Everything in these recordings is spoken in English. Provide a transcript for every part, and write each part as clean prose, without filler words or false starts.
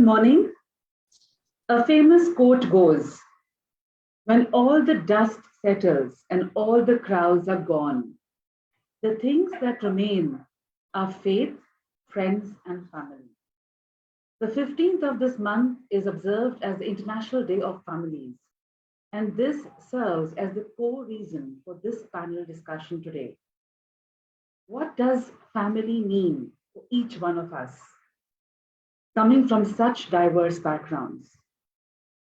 morning. A famous quote goes, when all the dust settles and all the crowds are gone, the things that remain are faith, friends, and family. The 15th of this month is observed as the International Day of Families, and this serves as the core reason for this panel discussion today. What does family mean for each one of us, coming from such diverse backgrounds?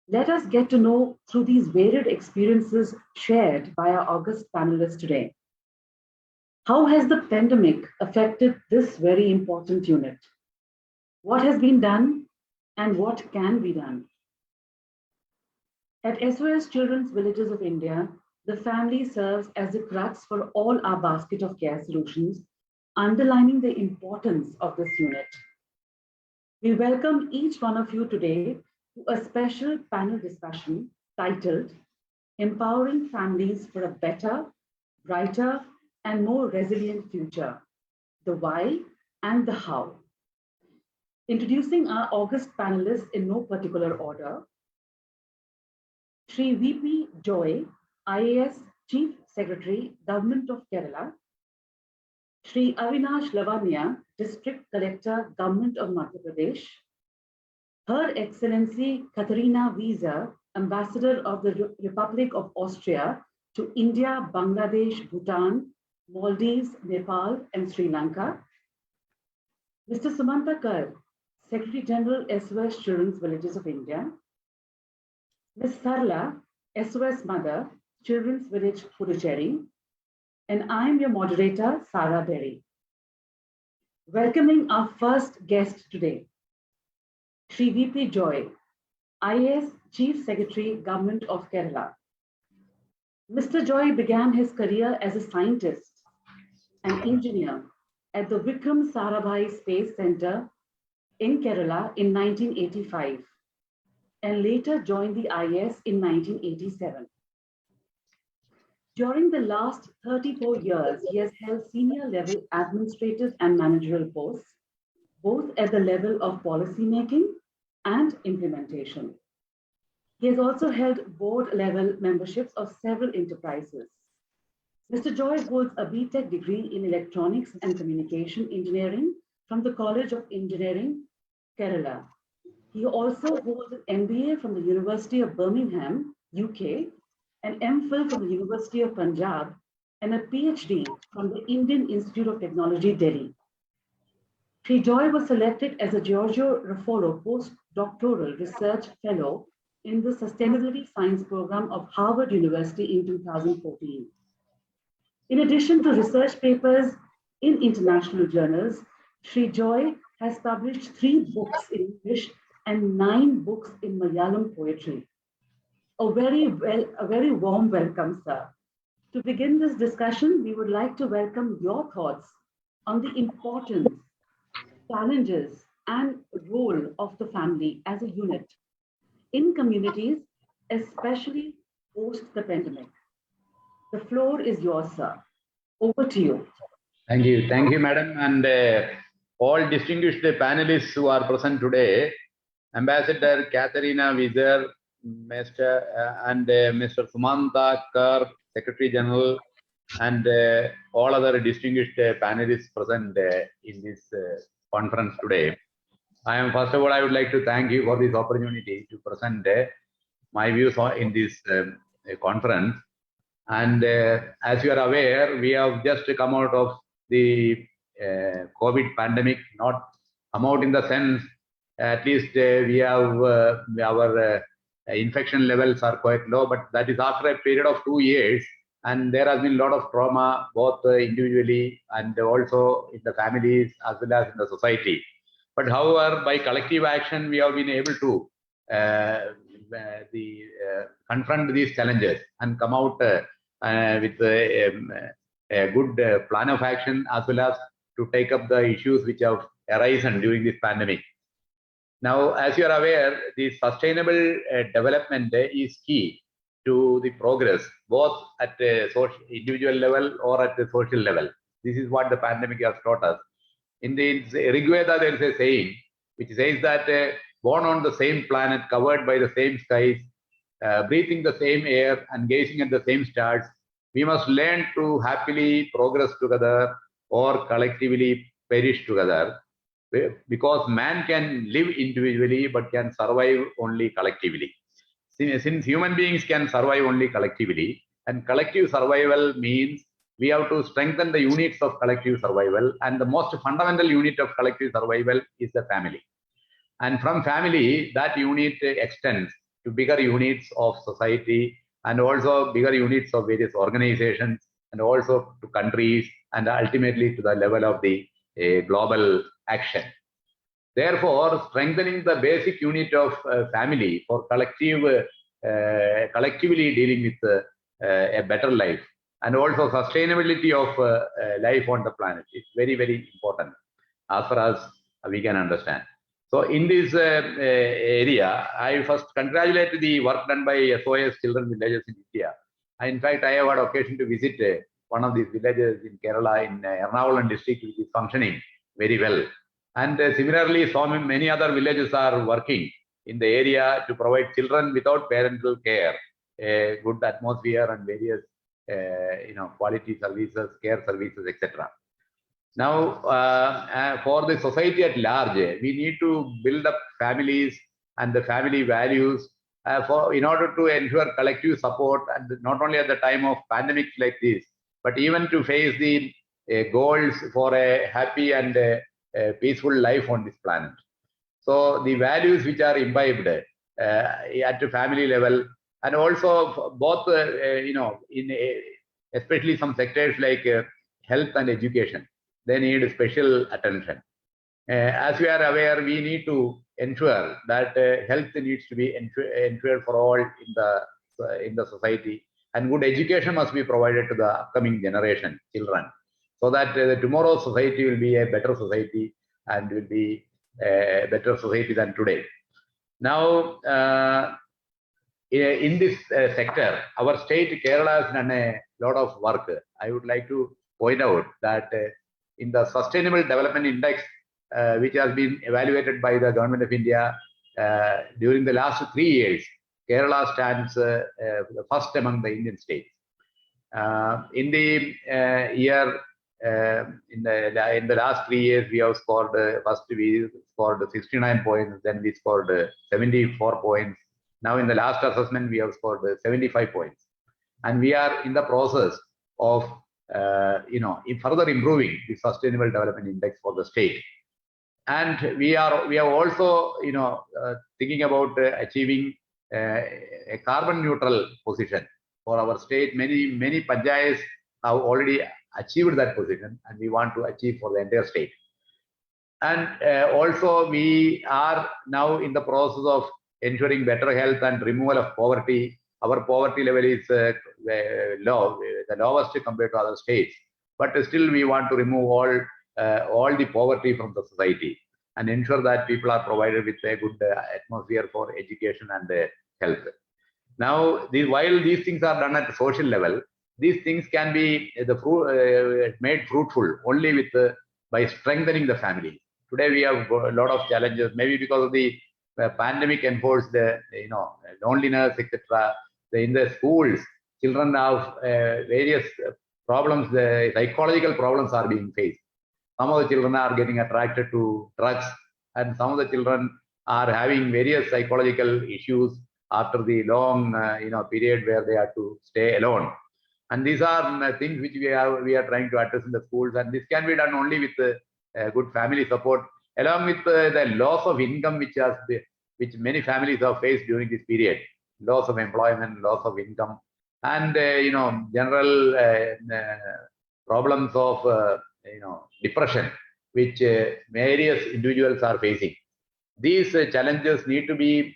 Let us get to know through these varied experiences shared by our august panelists today. How has the pandemic affected this very important unit? What has been done and what can be done? At SOS Children's Villages of India, the family serves as the crux for all our basket of care solutions, underlining the importance of this unit. We welcome each one of you today to a special panel discussion titled Empowering Families for a Better, Brighter, and More Resilient Future, the Why and the How. Introducing our august panelists in no particular order, Shri VP Joy, IAS Chief Secretary, Government of Kerala, Shri Avinash Lavania, District Collector, Government of Madhya Pradesh, Her Excellency Katharina Wiese, Ambassador of the Republic of Austria to India, Bangladesh, Bhutan, Maldives, Nepal, and Sri Lanka, Mr. Sumanta Kar, Secretary General, SOS Children's Villages of India, Ms. Sarla, SOS Mother, Children's Village, Puducherry, and I am your moderator, Sarah Berry. Welcoming our first guest today, Shri VP Joy, IAS Chief Secretary, Government of Kerala. Mr. Joy began his career as a scientist and engineer at the Vikram Sarabhai Space Center in Kerala in 1985, and later joined the IAS in 1987. During the last 34 years, he has held senior level administrative and managerial posts, both at the level of policy making and implementation. He has also held board level memberships of several enterprises. Mr. Joy holds a BTech degree in Electronics and Communication Engineering from the College of Engineering, Kerala. He also holds an MBA from the University of Birmingham, UK, an MPhil from the University of Punjab, and a PhD from the Indian Institute of Technology, Delhi. Shri Joy was selected as a Giorgio Raffolo postdoctoral research fellow in the Sustainability Science program of Harvard University in 2014. In addition to research papers in international journals, Shri Joy has published 3 books in English and 9 books in Malayalam poetry. A very warm welcome, sir. To begin this discussion, we would like to welcome your thoughts on the importance, challenges, and role of the family as a unit in communities, especially post the pandemic. The floor is yours, sir. Over to you. Thank you, madam, and all distinguished panelists who are present today. Ambassador Katharina Wiese, Mr. Mr. Sumanta Kar, Secretary General, and all other distinguished panelists present in this conference today. First of all, I would like to thank you for this opportunity to present my views in this conference. And as you are aware, we have just come out of the COVID pandemic, not come out in the sense, at least we have our infection levels are quite low, but that is after a period of 2 years. And there has been a lot of trauma, both individually and also in the families as well as in the society. But however, by collective action, we have been able to confront these challenges and come out with a good plan of action, as well as to take up the issues which have arisen during this pandemic. Now, as you are aware, the sustainable development is key to the progress, both at a individual level or at the social level. This is what the pandemic has taught us. In the Rig Veda, there is a saying which says that born on the same planet, covered by the same skies, breathing the same air and gazing at the same stars, we must learn to happily progress together or collectively perish together, because man can live individually but can survive only collectively. Since human beings can survive only collectively, and collective survival means we have to strengthen the units of collective survival, and the most fundamental unit of collective survival is the family. And from family, that unit extends to bigger units of society, and also bigger units of various organizations, and also to countries, and ultimately to the level of the global action. Therefore, strengthening the basic unit of family for collectively dealing with a better life, and also sustainability of life on the planet is very, very important as far as we can understand. So in this area, I first congratulate the work done by SOS Children Villages in India. In fact, I have had occasion to visit one of these villages in Kerala, in Ernakulam district, which is functioning very well. And similarly, so many other villages are working in the area to provide children without parental care a good atmosphere and various quality services, care services, etc. Now, for the society at large, we need to build up families and the family values in order to ensure collective support, and not only at the time of pandemics like this, but even to face the goals for a happy and peaceful life on this planet. So the values which are imbibed at the family level, and also both, especially some sectors like health and education, they need special attention. As we are aware, we need to ensure that health needs to be ensured for all in the society, and good education must be provided to the upcoming generation, children, so that tomorrow's society will be a better society and will be a better society than today. Now, in this sector, our state, Kerala, has done a lot of work. I would like to point out that in the Sustainable Development Index, which has been evaluated by the Government of India during the last 3 years, Kerala stands first among the Indian states. In the year, in the last 3 years, we have scored first we scored 69 points, then we scored 74 points. Now, in the last assessment, we have scored 75 points, and we are in the process of further improving the Sustainable Development Index for the state. And we are also thinking about achieving a carbon neutral position for our state. Many panchayats have already achieved that position, and we want to achieve for the entire state. And also, we are now in the process of ensuring better health and removal of poverty. Our poverty level is low, the lowest compared to other states. But still, we want to remove all the poverty from the society and ensure that people are provided with a good atmosphere for education and health. Now, while these things are done at the social level, these things can be made fruitful only by strengthening the family. Today, we have a lot of challenges, maybe because of the pandemic enforced loneliness, etc. In the schools, children have various problems. The psychological problems are being faced. Some of the children are getting attracted to drugs, and some of the children are having various psychological issues after the long period where they have to stay alone. And these are things which we are trying to address in the schools, and this can be done only with good family support, along with the loss of income which many families have faced during this period, loss of employment, loss of income, and general problems of depression, which various individuals are facing. These challenges need to be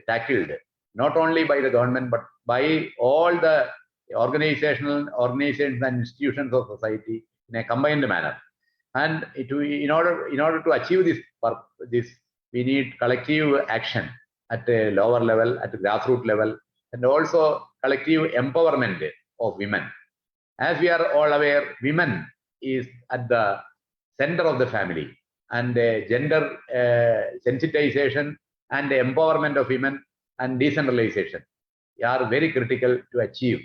tackled not only by the government but by all the organizations and institutions of society in a combined manner. And in order to achieve this, we need collective action at a lower level, at the grassroots level, and also collective empowerment of women. As we are all aware, women is at the center of the family, and gender sensitization and the empowerment of women and decentralization are very critical to achieve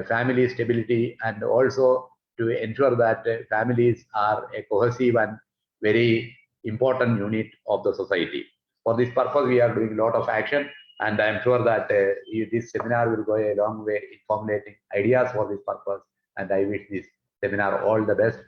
family stability and also to ensure that families are a cohesive and very important unit of the society. For this purpose, we are doing a lot of action, and I am sure that this seminar will go a long way in formulating ideas for this purpose. And I wish this seminar all the best.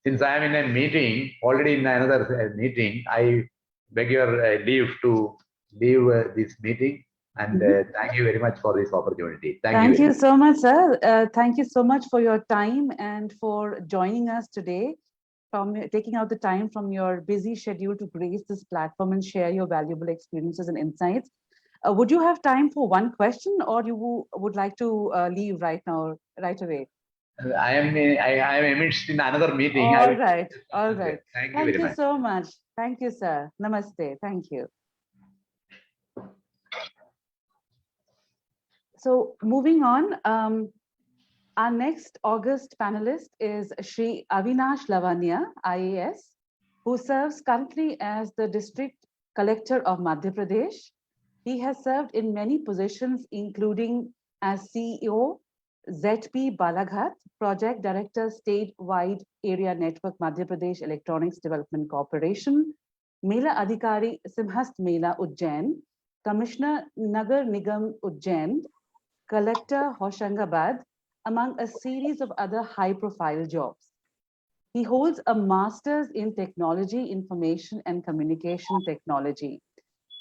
Since I am in a meeting, already in another meeting, I beg your leave to leave this meeting. And thank you very much for this opportunity. Thank you so much, sir. Thank you so much for your time and for joining us today, from taking out the time from your busy schedule to grace this platform and share your valuable experiences and insights. Would you have time for one question, or you would like to leave right now, right away? I am amidst in another meeting. All right. All right. Thank you Thank very you much. so much. Thank you, sir. Namaste. Thank you. So moving on, our next August panelist is Shri Avinash Lavania Ias, who serves currently as the District Collector of Madhya Pradesh. He has served in many positions, including as CEO, ZP Balaghat, Project Director, Statewide Area Network, Madhya Pradesh Electronics Development Corporation, Mela Adhikari, Simhast Mela, Ujjain, Commissioner Nagar Nigam Ujjain, Collector Hoshangabad, among a series of other high-profile jobs. He holds a master's in technology, information and communication technology.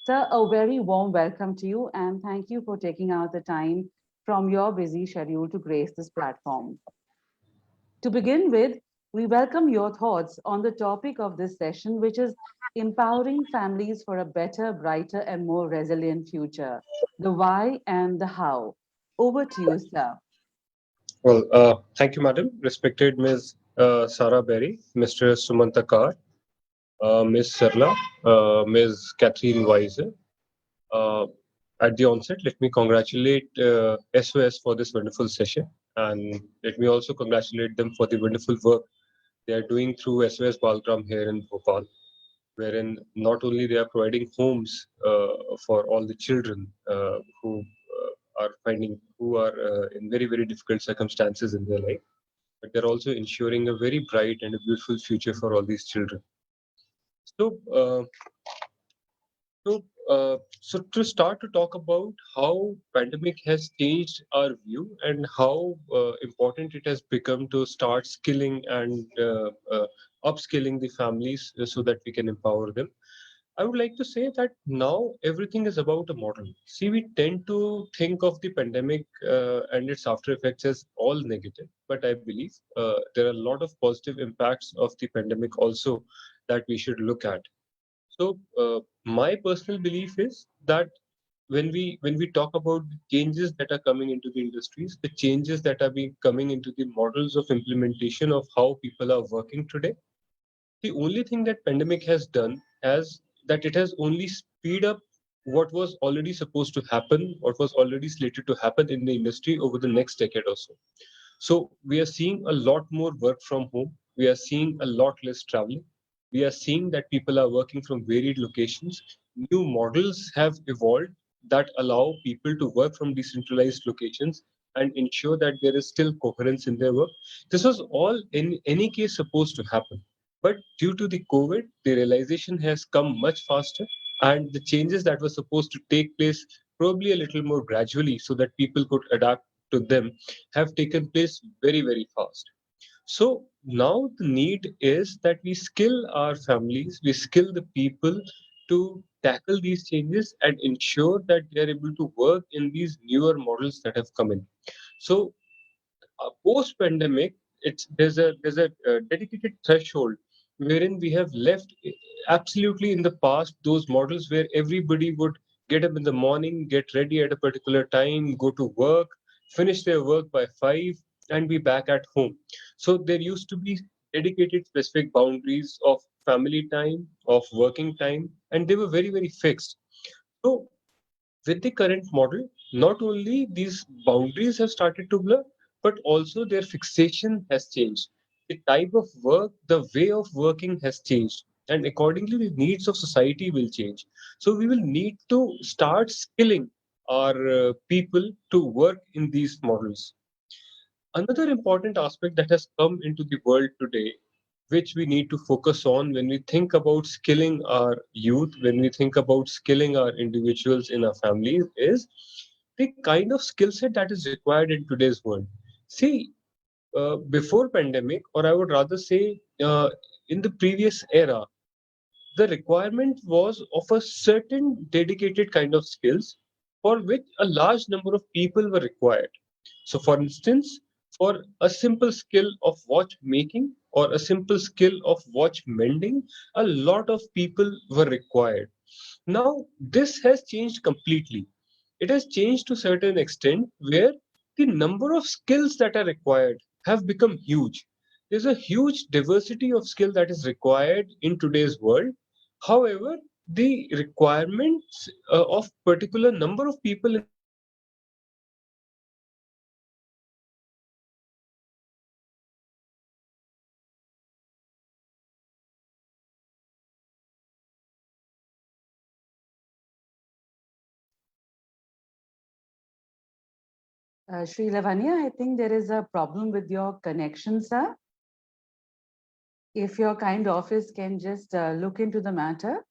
Sir, a very warm welcome to you, and thank you for taking out the time from your busy schedule to grace this platform. To begin with, we welcome your thoughts on the topic of this session, which is empowering families for a better, brighter, and more resilient future. The why and the how. Over to you, sir. Well, thank you, madam. Respected Ms. Sarah Berry, Mr. Sumanta Kar, Ms. Sarla, Ms. Catherine Weiser. At the onset, let me congratulate SOS for this wonderful session, and let me also congratulate them for the wonderful work they are doing through SOS Balgram here in Bhopal, wherein not only they are providing homes for all the children who are in very, very difficult circumstances in their life, but they're also ensuring a very bright and a beautiful future for all these children. So, so to start to talk about how pandemic has changed our view and how important it has become to start skilling and upskilling the families so that we can empower them. I would like to say that now everything is about a model. See, we tend to think of the pandemic and its after effects as all negative, but I believe there are a lot of positive impacts of the pandemic also that we should look at. So, my personal belief is that when we talk about the changes that are coming into the industries, the changes that are being coming into the models of implementation of how people are working today, the only thing that pandemic has done is that it has only speed up what was already supposed to happen, what was already slated to happen in the industry over the next decade or so. So we are seeing a lot more work from home. We are seeing a lot less traveling. We are seeing that people are working from varied locations. New models have evolved that allow people to work from decentralized locations and ensure that there is still coherence in their work. This was all in any case supposed to happen. But due to the COVID, the realization has come much faster, and the changes that were supposed to take place probably a little more gradually so that people could adapt to them have taken place very, very fast. So now the need is that we skill our families, we skill the people to tackle these changes and ensure that they are able to work in these newer models that have come in. So post pandemic, there's a dedicated threshold wherein we have left absolutely in the past those models where everybody would get up in the morning, get ready at a particular time, go to work, finish their work by 5, and be back at home. So there used to be dedicated specific boundaries of family time, of working time, and they were very, very fixed. So with the current model, not only these boundaries have started to blur, but also their fixation has changed. The type of work, the way of working has changed. and accordingly the needs of society will change. So we will need to start skilling our people to work in these models. Another important aspect that has come into the world today, which we need to focus on when we think about skilling our youth, when we think about skilling our individuals in our families, is the kind of skill set that is required in today's world. See, before pandemic, or I would rather say in the previous era, the requirement was of a certain dedicated kind of skills for which a large number of people were required. So, for instance, for a simple skill of watch making or a simple skill of watch mending, a lot of people were required. Now, this has changed completely. It has changed to a certain extent where the number of skills that are required have become huge. There's a huge diversity of skill that is required in today's world. However, the requirements of particular number of people in a particular skill has changed drastically. So the requirement Sri Lavania, I think there is a problem with your connection, sir. If your kind office can just look into the matter,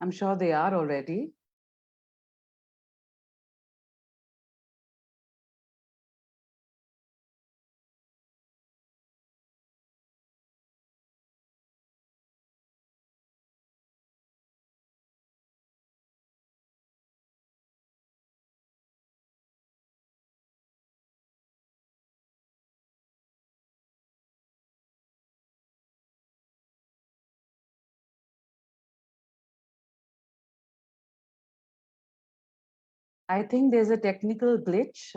I'm sure they are already. I think there's a technical glitch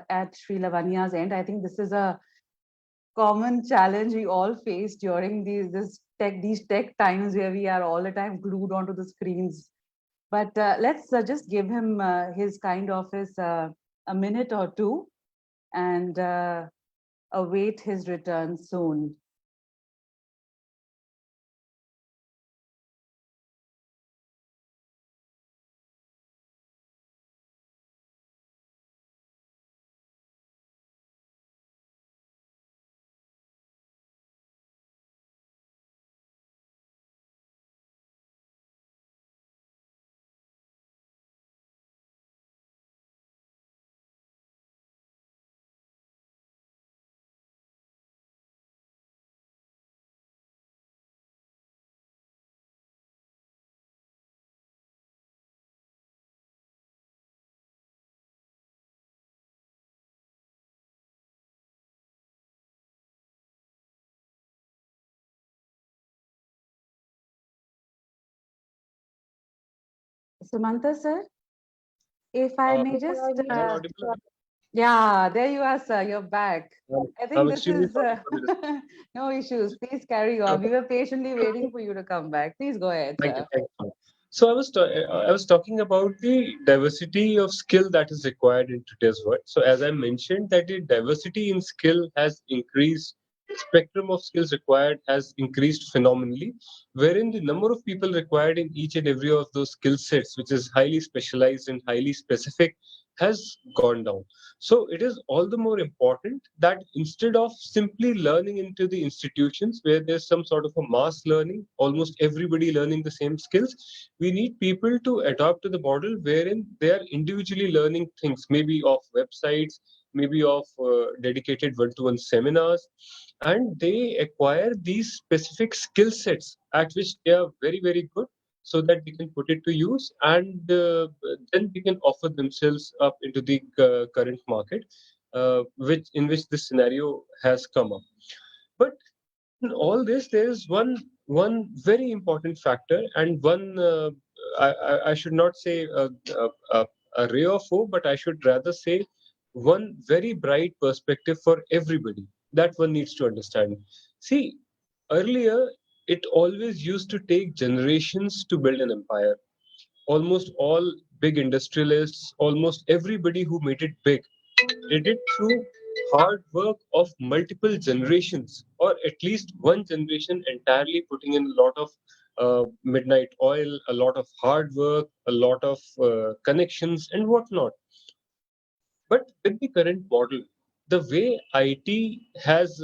at Sri Lavania's end. I think this is a common challenge we all face during these tech times where we are all the time glued onto the screens. But let's just give him his kind office a minute or two and await his return soon. Samantha, sir, if I may just, am I audible? yeah, there you are, sir. You're back. I I'm think this extremely is sorry for this. no issues. Please carry on. We were patiently waiting for you to come back. Please go ahead, Thank you. sir. Thank you. So I was talking about the diversity of skill that is required in today's world. So as I mentioned, that the diversity in skill has increased. Spectrum of skills required has increased phenomenally, wherein the number of people required in each and every of those skill sets, which is highly specialized and highly specific, has gone down. So it is all the more important that instead of simply learning into the institutions where there's some sort of a mass learning, almost everybody learning the same skills, we need people to adopt to the model wherein they are individually learning things, maybe of websites, maybe of dedicated one-to-one seminars, and they acquire these specific skill sets at which they are very, very good so that they can put it to use and then they can offer themselves up into the current market which in which this scenario has come up. But in all this, there is one very important factor, and one I should not say a ray of hope, but I should rather say one very bright perspective for everybody that one needs to understand. See, earlier it always used to take generations to build an empire. Almost all big industrialists, almost everybody who made it big, did it through hard work of multiple generations, or at least one generation entirely putting in a lot of midnight oil, a lot of hard work, a lot of connections and whatnot. But with the current model, the way IT has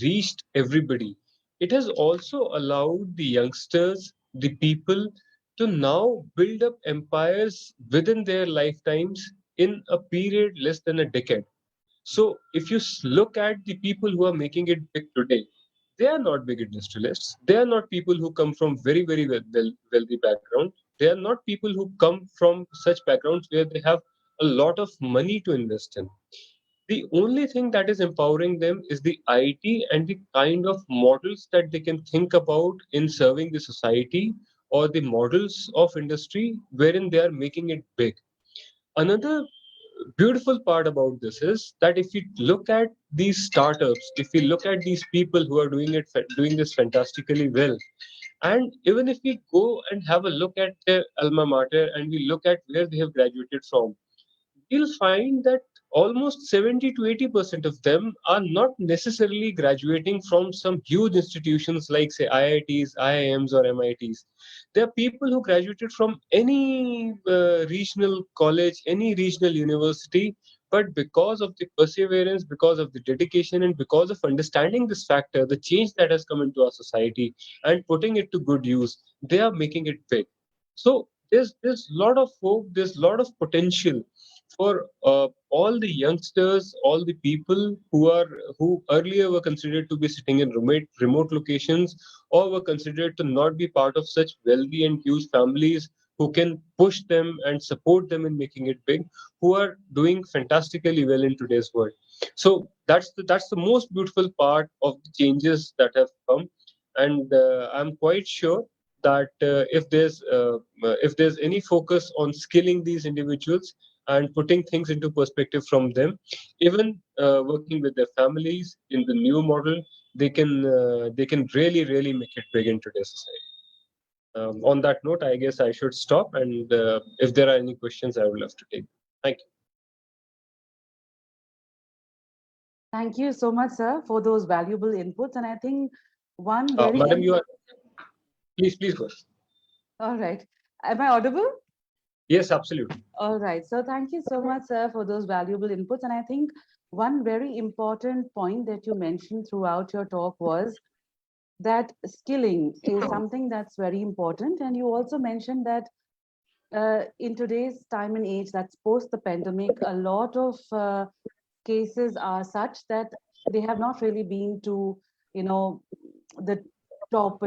reached everybody, it has also allowed the youngsters, the people, to now build up empires within their lifetimes in a period less than a decade. So if you look at the people who are making it big today, they are not big industrialists. They are not people who come from very, very wealthy background. They are not people who come from such backgrounds where they have a lot of money to invest in. The only thing that is empowering them is the IT and the kind of models that they can think about in serving the society, or the models of industry wherein they are making it big. Another beautiful part about this is that if you look at these startups, if you look at these people who are doing this fantastically well, and even if we go and have a look at their alma mater and we look at where they have graduated from, you'll find that almost 70 to 80% of them are not necessarily graduating from some huge institutions like, say, IITs, IIMs, or MITs. There are people who graduated from any regional college, any regional university, but because of the perseverance, because of the dedication, and because of understanding this factor, the change that has come into our society, and putting it to good use, they are making it big. So there's a lot of hope, there's a lot of potential for all the youngsters, all the people who earlier were considered to be sitting in remote locations, or were considered to not be part of such wealthy and huge families who can push them and support them in making it big, who are doing fantastically well in today's world. So that's the most beautiful part of the changes that have come, and I'm quite sure that if there's any focus on skilling these individuals and putting things into perspective from them, even working with their families in the new model, they can really really make it big in today's society. On that note, I guess I should stop, and if there are any questions, I would love to take. Thank you. Thank you so much, sir, for those valuable inputs. And I think one very Madam, you are please go. all right. Am I audible? Yes, absolutely. All right. So thank you so much, sir, for those valuable inputs. And I think one very important point that you mentioned throughout your talk was that skilling is something that's very important. And you also mentioned that in today's time and age, that's post the pandemic, a lot of cases are such that they have not really been to, you know, the top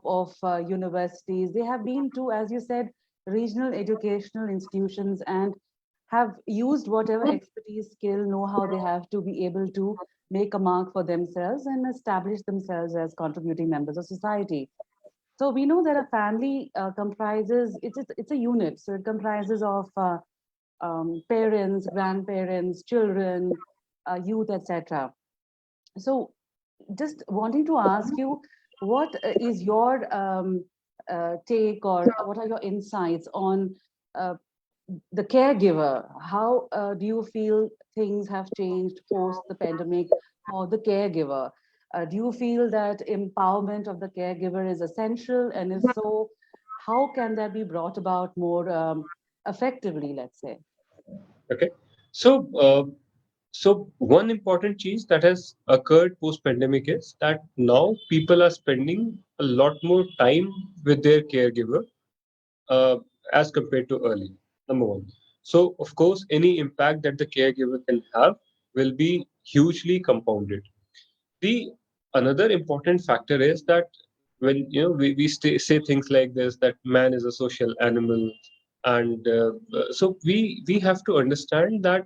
of universities. They have been to, as you said, regional educational institutions, and have used whatever expertise, skill, know-how they have to be able to make a mark for themselves and establish themselves as contributing members of society. So we know that a family comprises, it's a unit. So it comprises of parents, grandparents, children, youth, etc. So just wanting to ask you, what is your take, or what are your insights on uh, the caregiver? How do you feel things have changed post the pandemic for the caregiver? Do you feel that empowerment of the caregiver is essential? And if so, how can that be brought about more effectively, let's say? Okay. So, so one important change that has occurred post-pandemic is that now people are spending a lot more time with their caregiver uh, as compared to earlier. Number one. So, of course, any impact that the caregiver can have will be hugely compounded. The another important factor is that when we say things like this, that man is a social animal, and so we have to understand that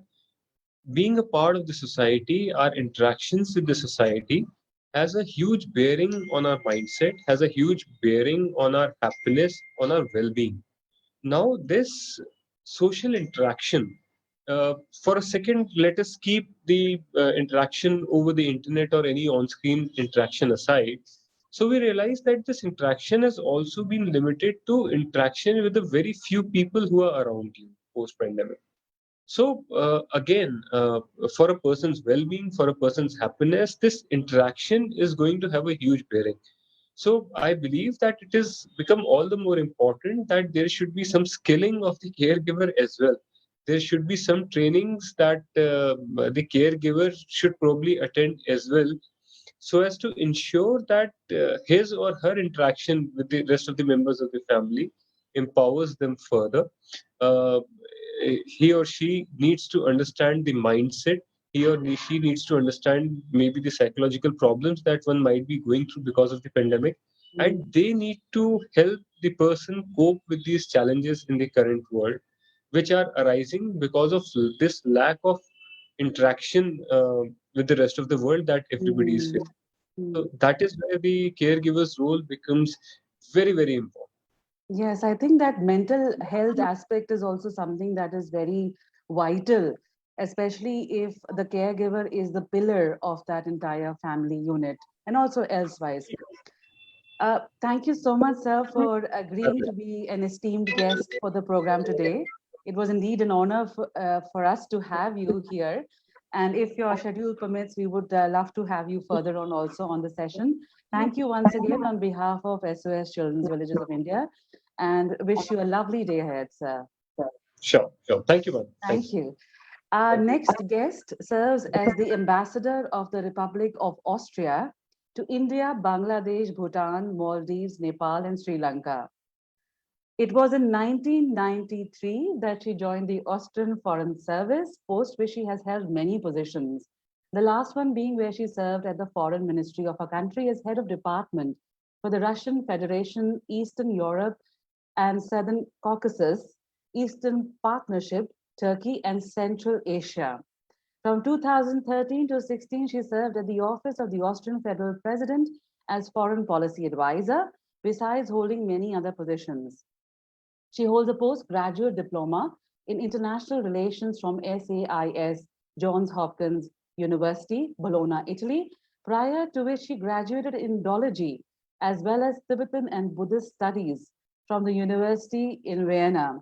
being a part of the society, our interactions with the society has a huge bearing on our mindset, has a huge bearing on our happiness, on our well-being. Now, this social interaction, for a second, let us keep the interaction over the internet or any on screen interaction aside. So, we realize that this interaction has also been limited to interaction with the very few people who are around you post pandemic. So, again, for a person's well being, for a person's happiness, this interaction is going to have a huge bearing. So I believe that it has become all the more important that there should be some skilling of the caregiver as well. There should be some trainings that the caregiver should probably attend as well, so as to ensure that his or her interaction with the rest of the members of the family empowers them further. Uh, he or she needs to understand the mindset. He or she needs to understand maybe the psychological problems that one might be going through because of the pandemic, and they need to help the person cope with these challenges in the current world, which are arising because of this lack of interaction with the rest of the world that everybody is facing. So that is where the caregiver's role becomes very, very important. Yes, I think that mental health aspect is also something that is very vital, especially if the caregiver is the pillar of that entire family unit and also elsewise. Thank you so much, sir, for agreeing to be an esteemed guest for the program today. It was indeed an honor for us to have you here. And if your schedule permits, we would love to have you further on also on the session. Thank you once again on behalf of SOS Children's Villages of India, and wish you a lovely day ahead, sir. Sure, sure. Thank you, ma'am. Thank you. Our next guest serves as the ambassador of the Republic of Austria to India, Bangladesh, Bhutan, Maldives, Nepal, and Sri Lanka. It was in 1993 that she joined the Austrian Foreign Service, post which she has held many positions. The last one being where she served at the Foreign Ministry of her country as head of department for the Russian Federation, Eastern Europe, and Southern Caucasus, Eastern Partnership, Turkey, and Central Asia. From 2013 to 16, she served at the office of the Austrian Federal President as Foreign Policy Advisor, besides holding many other positions. She holds a postgraduate diploma in international relations from SAIS, Johns Hopkins University, Bologna, Italy, prior to which she graduated in Indology, as well as Tibetan and Buddhist studies from the University in Vienna.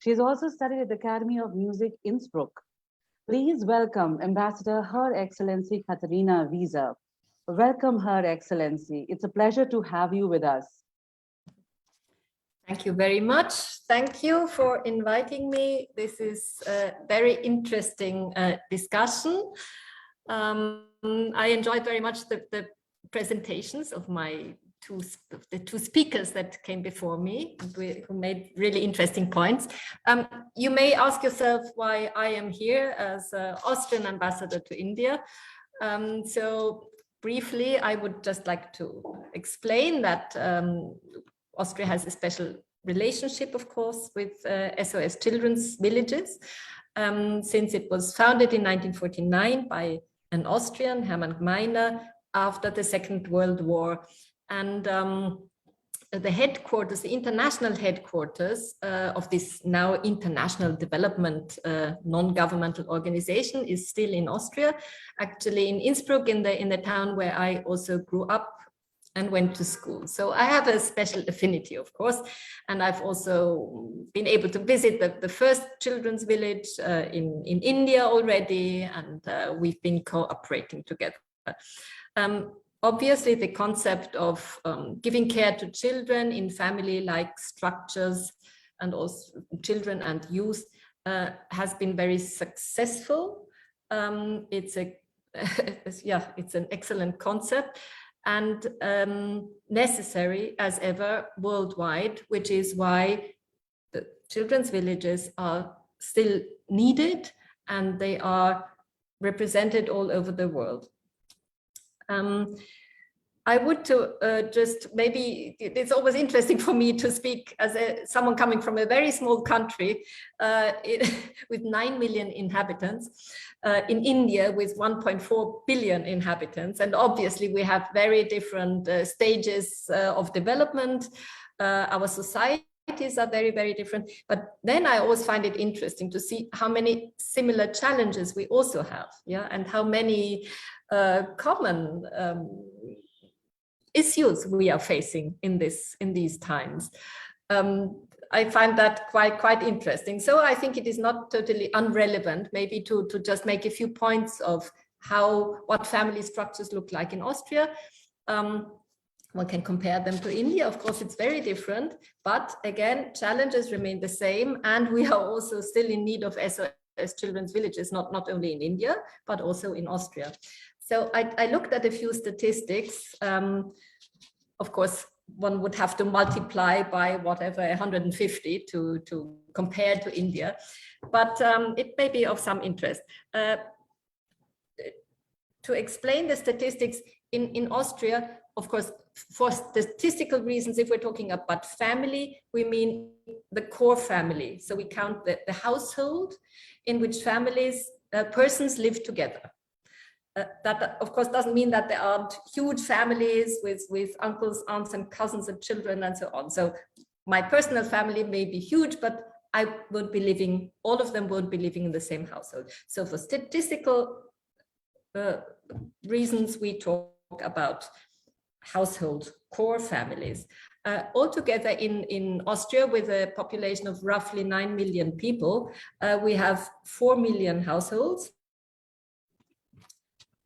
She has also studied at the Academy of Music, Innsbruck. Please welcome Ambassador Her Excellency Katharina Wieser. Welcome, Her Excellency. It's a pleasure to have you with us. Thank you very much. Thank you for inviting me. This is a very interesting discussion. I enjoyed very much the presentations of the two speakers that came before me, who made really interesting points. You may ask yourself why I am here as Austrian ambassador to India. So briefly, I would just like to explain that Austria has a special relationship, of course, with SOS Children's Villages, since it was founded in 1949 by an Austrian, Hermann Gmeiner, after the Second World War. And the headquarters, the international headquarters of this now international development non-governmental organization is still in Austria, actually in Innsbruck, in the town where I also grew up and went to school. So I have a special affinity, of course, and I've also been able to visit the first children's village in India already, and we've been cooperating together. Obviously, the concept of giving care to children in family-like structures and also children and youth has been very successful. It's an excellent concept and necessary as ever worldwide, which is why the children's villages are still needed and they are represented all over the world. I would just maybe, it's always interesting for me to speak as someone coming from a very small country with 9 million inhabitants, in India with 1.4 billion inhabitants. And obviously we have very different stages of development. Our societies are very, very different. But then I always find it interesting to see how many similar challenges we also have, yeah, and how many common issues we are facing in these times. I find that quite interesting. So I think it is not totally irrelevant, maybe to just make a few points of what family structures look like in Austria. one can compare them to India. Of course, it's very different, but again, challenges remain the same. And we are also still in need of SOS children's villages, not only in India, but also in Austria. So I looked at a few statistics. Of course, one would have to multiply by whatever, 150 to compare to India, but it may be of some interest. To explain the statistics in Austria, of course, for statistical reasons, if we're talking about family, we mean the core family. So we count the household in which persons live together. That, of course, doesn't mean that there aren't huge families with uncles, aunts, and cousins and children and so on. So my personal family may be huge, but all of them won't be living in the same household. So for statistical reasons, we talk about household core families. Altogether in Austria, with a population of roughly 9 million people, we have 4 million households.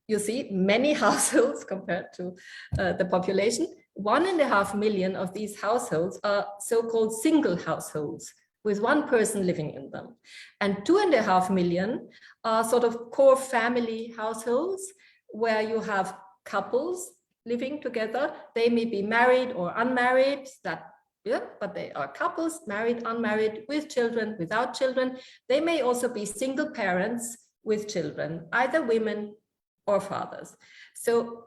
You see, many households compared to the population. 1.5 million of these households are so-called single households with one person living in them. And 2.5 million are sort of core family households where you have couples living together. They may be married or unmarried, but they are couples, married, unmarried, with children, without children. They may also be single parents with children, either women or fathers. So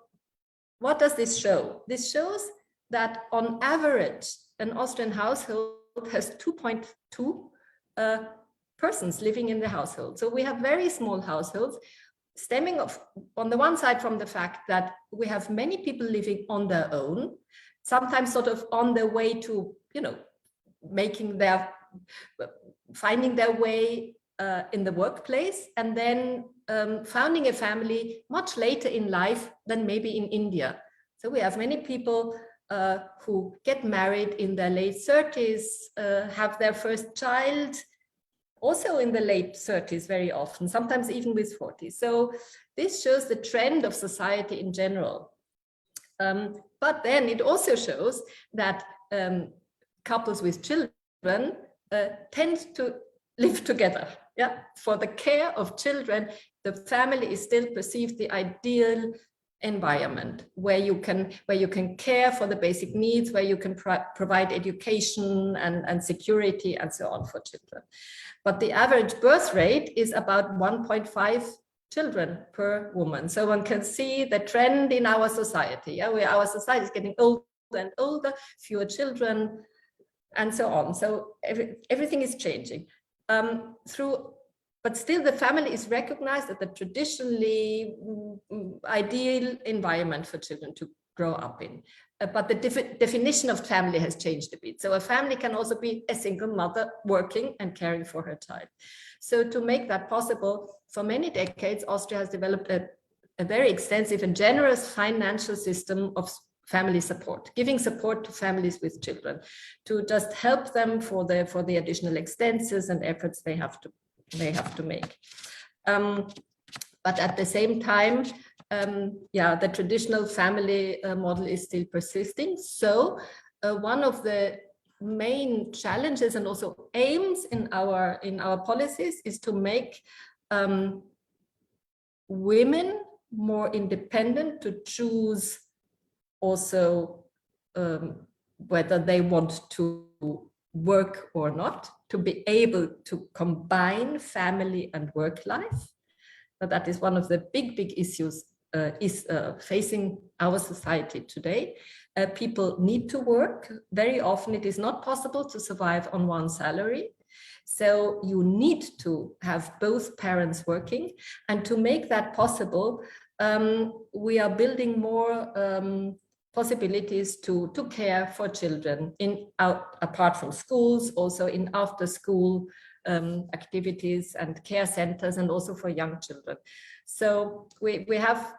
what does this show? This shows that on average, an Austrian household has 2.2 persons living in the household. So we have very small households, stemming on the one side from the fact that we have many people living on their own, sometimes sort of on their way to, finding their way in the workplace, and then founding a family much later in life than maybe in India. So we have many people who get married in their late 30s, have their first child, also in the late 30s very often, sometimes even with 40. So this shows the trend of society in general. But then it also shows that couples with children tend to live together. Yeah, for the care of children, the family is still perceived the ideal environment where you can care for the basic needs, where you can provide education and security and so on for children. But the average birth rate is about 1.5 children per woman. So one can see the trend in our society. Yeah, our society is getting older and older, fewer children, and so on. So everything is changing. But still the family is recognized as the traditionally ideal environment for children to grow up in. But the definition of family has changed a bit. So a family can also be a single mother working and caring for her child. So to make that possible, for many decades, Austria has developed a very extensive and generous financial system of family support, giving support to families with children, to just help them for the additional expenses and efforts they have to make. But at the same time, the traditional family model is still persisting. So one of the main challenges and also aims in our policies is to make women more independent, to choose also whether they want to work or not, to be able to combine family and work life. But that is one of the big issues facing our society today. People need to work. Very often it is not possible to survive on one salary. So you need to have both parents working. And to make that possible, we are building more possibilities to care for children apart from schools, also in after school activities and care centers, and also for young children. So we have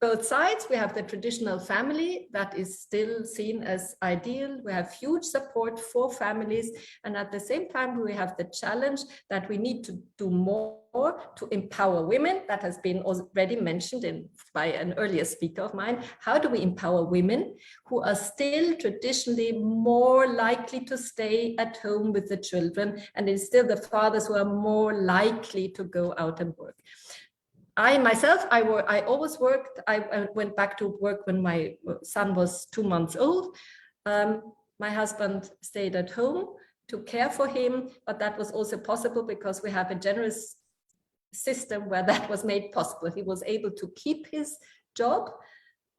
both sides. We have the traditional family that is still seen as ideal. We have huge support for families. And at the same time, we have the challenge that we need to do more to empower women. That has been already mentioned by an earlier speaker of mine. How do we empower women who are still traditionally more likely to stay at home with the children? And it's still the fathers who are more likely to go out and work. I myself, I always worked. I went back to work when my son was 2 months old. My husband stayed at home to care for him, but that was also possible because we have a generous system where that was made possible. He was able to keep his job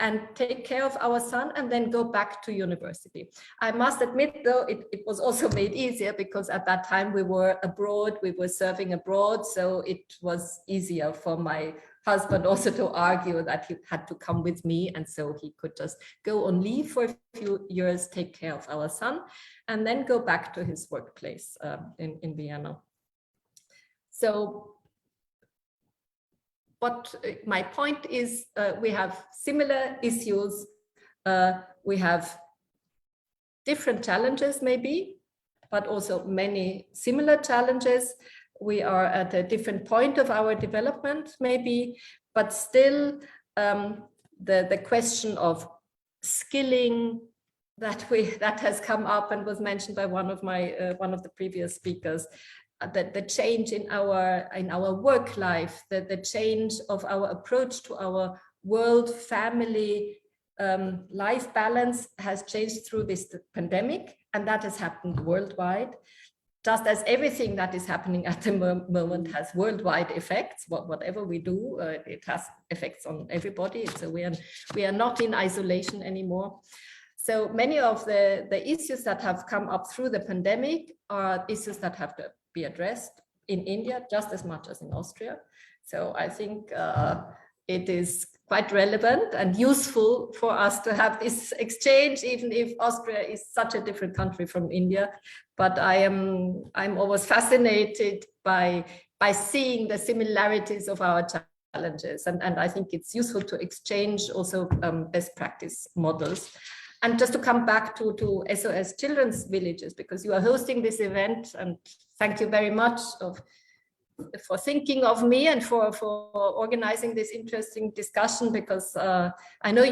and take care of our son and then go back to university. I must admit, though, it was also made easier because at that time we were abroad, we were serving abroad, so it was easier for my husband also to argue that he had to come with me, and so he could just go on leave for a few years, take care of our son, and then go back to his workplace in Vienna. So, but my point is we have similar issues, we have different challenges maybe, but also many similar challenges. We are at a different point of our development maybe, but still the question of skilling that has come up and was mentioned by one of the previous speakers. The change in our work life, the change of our approach to our world family life balance has changed through this pandemic, and that has happened worldwide. Just as everything that is happening at the moment has worldwide effects, whatever we do, it has effects on everybody. So we are not in isolation anymore. So many of the issues that have come up through the pandemic are issues that have to be addressed in India just as much as in Austria. So I think it is quite relevant and useful for us to have this exchange, even if Austria is such a different country from India. But I'm always fascinated by seeing the similarities of our challenges, and I think it's useful to exchange also best practice models. And just to come back to SOS Children's Villages, because you are hosting this event, and thank you very much for thinking of me and for organizing this interesting discussion, because I know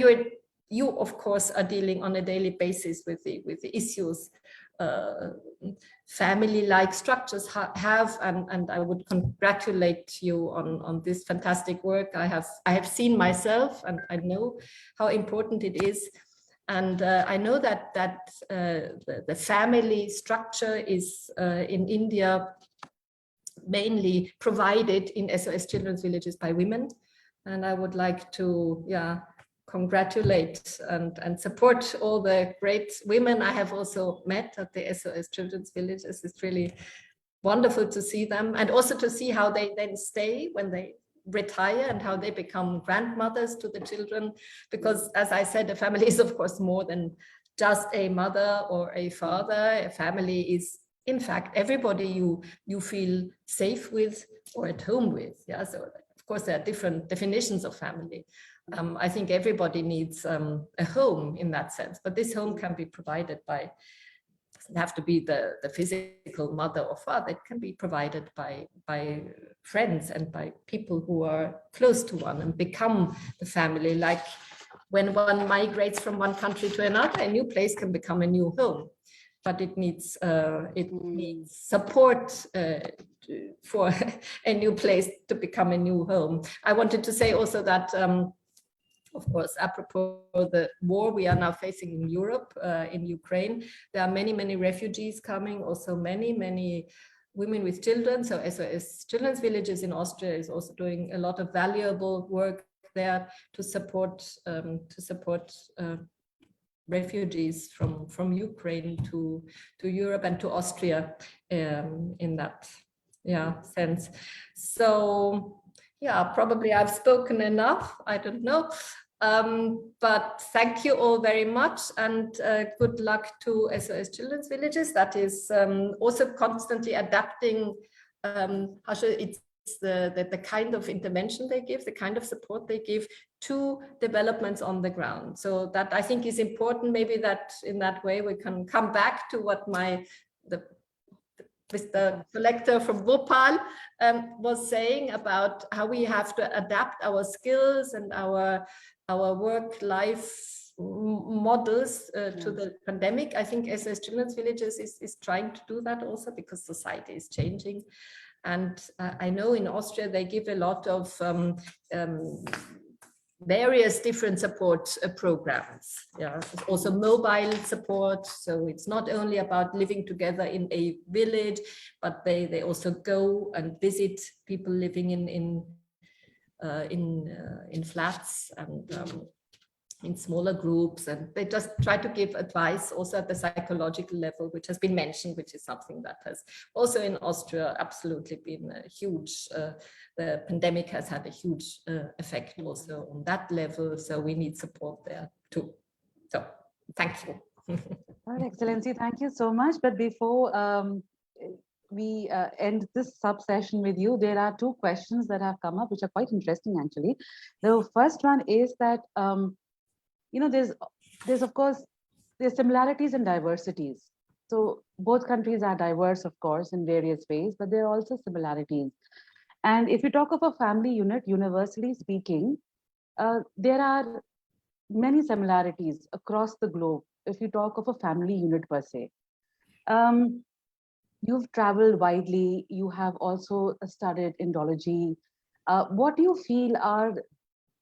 you of course are dealing on a daily basis with the issues family-like structures have, and I would congratulate you on this fantastic work. I have seen myself, and I know how important it is. And I know that the family structure is in India mainly provided in SOS Children's Villages by women. And I would like to congratulate and support all the great women I have also met at the SOS Children's Villages. It's really wonderful to see them, and also to see how they then stay when they retire and how they become grandmothers to the children, because as I said, a family is of course more than just a mother or a father. A family is in fact everybody you feel safe with or at home with. Yeah, so of course there are different definitions of family. I think everybody needs a home in that sense, but this home can be provided by, doesn't have to be the physical mother or father. It can be provided by friends and by people who are close to one and become the family. Like when one migrates from one country to another, a new place can become a new home, but it needs support for a new place to become a new home. I wanted to say also that of course, apropos the war we are now facing in Europe, in Ukraine, there are many refugees coming, also many women with children. So SOS Children's Villages in Austria is also doing a lot of valuable work there to support refugees from Ukraine to Europe and to Austria in that sense. So probably I've spoken enough, I don't know. But thank you all very much, and good luck to SOS Children's Villages. That is also constantly adapting its the kind of intervention they give, the kind of support they give to developments on the ground. So that I think is important. Maybe that in that way we can come back to what Mr. Collector from Bhopal was saying about how we have to adapt our skills and our work-life models to the pandemic. I think SS Children's Villages is trying to do that also, because society is changing. And I know in Austria they give a lot of various different support programs. Yeah, also mobile support. So it's not only about living together in a village, but they also go and visit people living in flats and in smaller groups, and they just try to give advice also at the psychological level, which has been mentioned, which is something that has also in Austria absolutely been a huge, the pandemic has had a huge effect also on that level. So we need support there too. So thank you. All right, Excellency, thank you so much. But before we end this sub-session with you, there are two questions that have come up, which are quite interesting actually. The first one is that, there's of course, there's similarities and diversities. So both countries are diverse, of course, in various ways, but there are also similarities. And if you talk of a family unit, universally speaking, there are many similarities across the globe. If you talk of a family unit per se, you've traveled widely, you have also studied Indology. What do you feel are,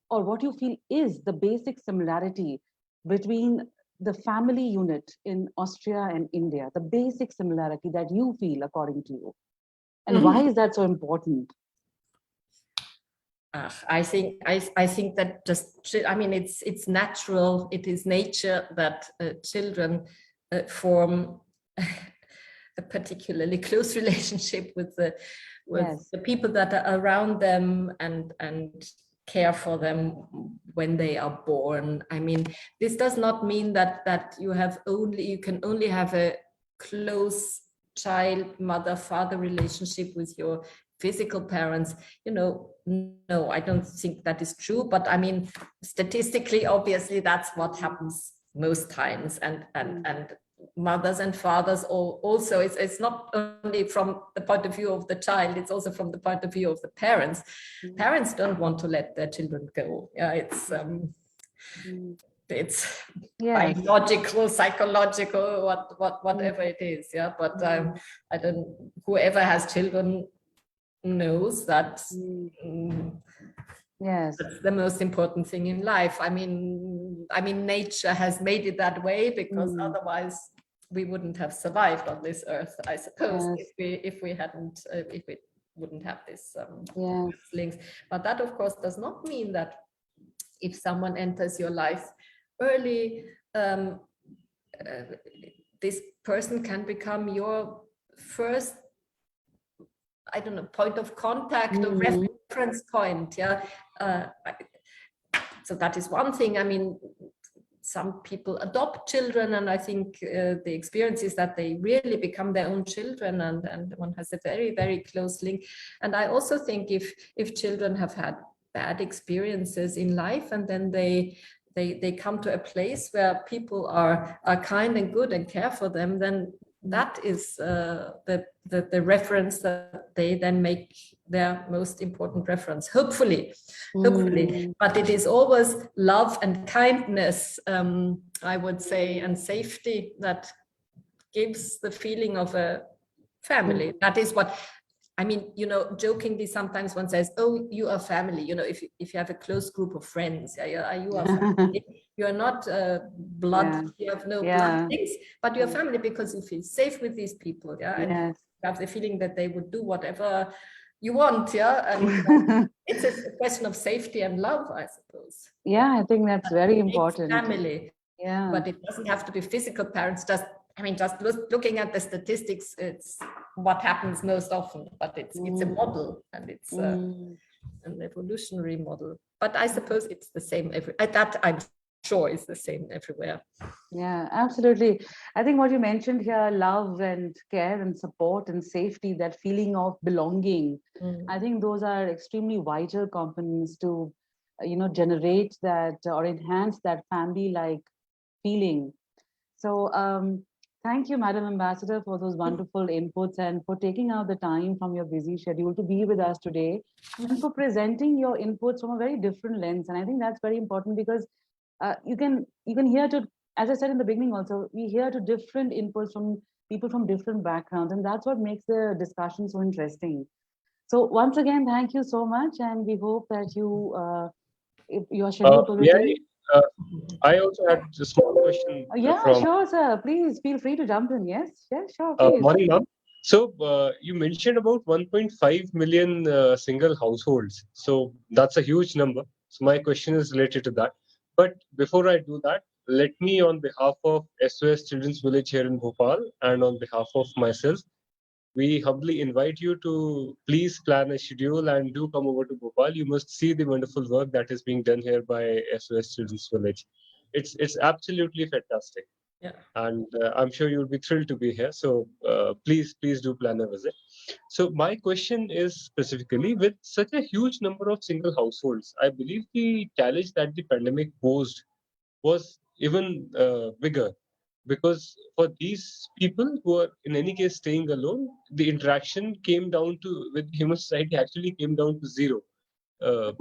or what you feel is the basic similarity between the family unit in Austria and India, the basic similarity that you feel according to you? And why is that so important? I think that just, I mean, it's natural, it is nature that children form a particularly close relationship with the people that are around them and care for them when they are born. I mean, this does not mean that you can only have a close child, mother, father relationship with your physical parents. No, I don't think that is true. But I mean, statistically, obviously, that's what happens most times. And mothers and fathers also, it's not only from the point of view of the child, it's also from the point of view of the parents. Parents don't want to let their children go. Yeah, it's biological, psychological, whatever it is. Yeah, but I don't. Whoever has children knows that. Yes, that's the most important thing in life. I mean, nature has made it that way, because otherwise we wouldn't have survived on this earth, I suppose, if we wouldn't have this links. But that, of course, does not mean that if someone enters your life early, this person can become your first, I don't know, point of contact or reference point. Yeah. So that is one thing. I mean, some people adopt children, and I think the experience is that they really become their own children, and one has a very, very close link. And I also think if children have had bad experiences in life, and then they come to a place where people are kind and good and care for them, then that is the reference that they then make their most important reference, hopefully. But it is always love and kindness, I would say, and safety that gives the feeling of a family. That is what I mean, jokingly, sometimes one says, oh, you are family. If you have a close group of friends, you are family. You are not blood, you have no blood things, but you're family because you feel safe with these people. And you have the feeling that they would do whatever you want. And it's a question of safety and love, I suppose. Yeah, I think that's very important. Family. Yeah. But it doesn't have to be physical parents. Just looking at the statistics, it's what happens most often, but it's a model, and it's an evolutionary model. But I suppose it's the same that I'm sure is the same everywhere. Yeah, absolutely. I think what you mentioned here, love and care and support and safety, that feeling of belonging, I think those are extremely vital components to, generate that or enhance that family-like feeling. So thank you, Madam Ambassador, for those wonderful inputs and for taking out the time from your busy schedule to be with us today and for presenting your inputs from a very different lens. And I think that's very important because you can hear to, as I said in the beginning also, we hear to different inputs from people from different backgrounds, and that's what makes the discussion so interesting. So once again, thank you so much, and we hope that if your schedule permitting. I also had a small question Yeah, from sure, sir. Please feel free to jump in. Yes, sure, please. morning, ma'am. So you mentioned about 1.5 million single households. So that's a huge number. So my question is related to that. But before I do that, let me, on behalf of SOS Children's Village here in Bhopal and on behalf of myself, we humbly invite you to please plan a schedule and do come over to Bhopal. You must see the wonderful work that is being done here by SOS Children's Village. It's absolutely fantastic. Yeah. And I'm sure you'll be thrilled to be here. So please do plan a visit. So my question is specifically, with such a huge number of single households, I believe the challenge that the pandemic posed was even bigger, because for these people who are in any case staying alone, the interaction came down to, with human society, actually came down to zero. How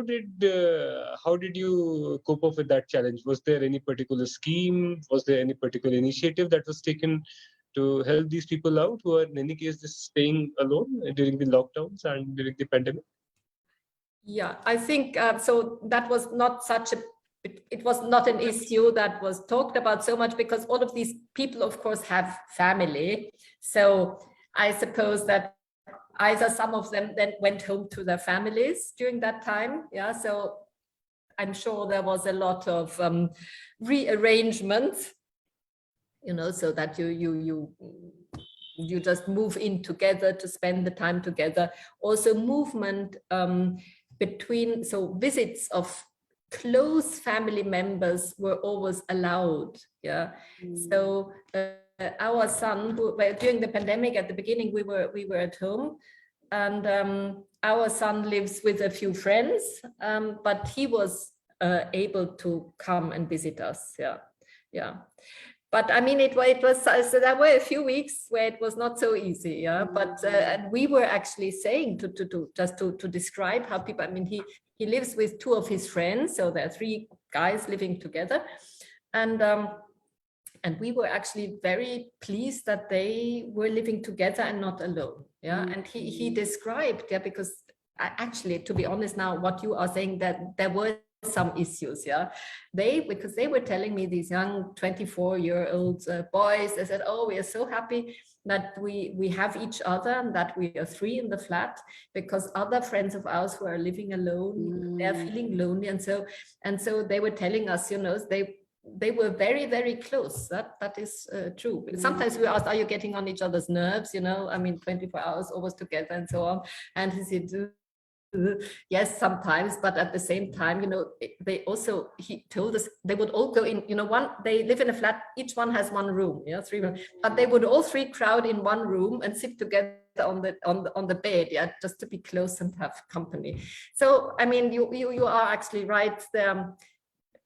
did you cope up with that challenge? Was there any particular scheme? Was there any particular initiative that was taken to help these people out who are in any case just staying alone during the lockdowns and during the pandemic? Yeah, I think so. That was not such a. It was not an issue that was talked about so much because all of these people, of course, have family. So I suppose that either some of them then went home to their families during that time. Yeah, so I'm sure there was a lot of rearrangement, so that you just move in together to spend the time together. Also movement between, so visits of close family members were always allowed. Yeah. So our son, during the pandemic at the beginning, we were at home, and our son lives with a few friends, but he was able to come and visit us. Yeah. But I mean, it was so there were a few weeks where it was not so easy. Yeah. But and we were actually saying to describe how people. I mean, he lives with two of his friends, so there are three guys living together, and we were actually very pleased that they were living together and not alone. Yeah. And he described, because actually, to be honest, now what you are saying, that there were some issues. Yeah, because they were telling me, these young 24-year-old boys, they said, oh, we are so happy that we have each other and that we are three in the flat, because other friends of ours who are living alone, they're feeling lonely. And so they were telling us, they were very, very close. That is true. Sometimes we asked, are you getting on each other's nerves? I mean, 24 hours always together and so on. And he said, yes, sometimes, but at the same time, he told us they would all go in, they live in a flat, each one has one room, 3 rooms, but they would all three crowd in one room and sit together on the bed, just to be close and have company. So, I mean, you are actually right.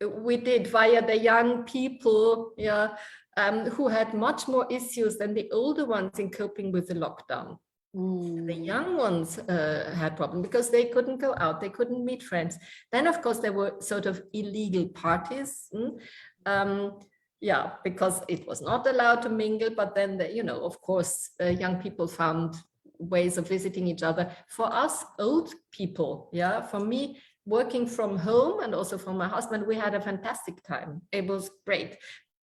We did, via the young people, who had much more issues than the older ones in coping with the lockdown. The young ones had problems because they couldn't go out, they couldn't meet friends. Then, of course, there were sort of illegal parties, because it was not allowed to mingle. But then, of course, young people found ways of visiting each other. For us old people, for me, working from home and also for my husband, we had a fantastic time. It was great.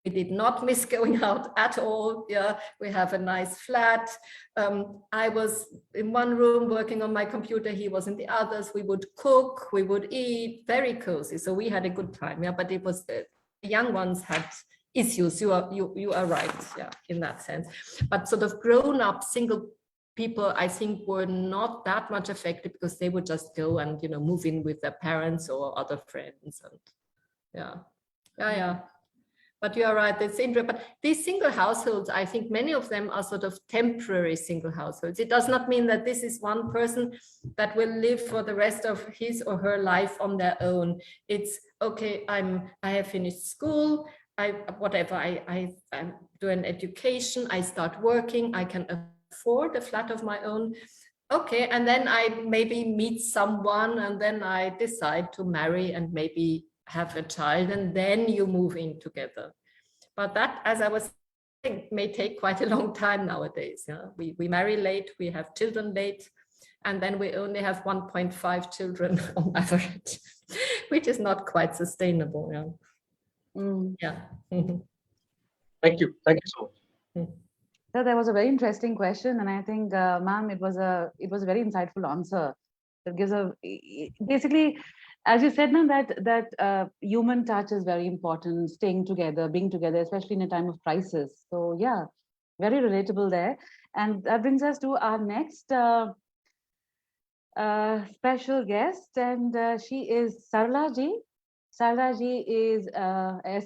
We did not miss going out at all. Yeah, we have a nice flat. I was in one room working on my computer. He was in the others. We would cook, we would eat, very cozy. So we had a good time. Yeah, but it was the young ones had issues. You are right. Yeah, in that sense. But sort of grown-up single people, I think, were not that much affected because they would just go and, move in with their parents or other friends. And yeah. But you are right, it's interesting. But these single households, I think many of them are sort of temporary single households. It does not mean that this is one person that will live for the rest of his or her life on their own. It's okay, I have finished school, I do an education, I start working, I can afford a flat of my own. Okay, and then I maybe meet someone and then I decide to marry and maybe have a child, and then you move in together. But that, as I was saying, may take quite a long time nowadays. We marry late, we have children late, and then we only have 1.5 children on average, which is not quite sustainable. Yeah. Thank you so much. So that was a very interesting question, and I think, ma'am, it was a very insightful answer. It gives basically, as you said, ma'am, that human touch is very important. Staying together, being together, especially in a time of crisis. So yeah, very relatable there, and that brings us to our next special guest, and she is Sarla ji. Sarla ji is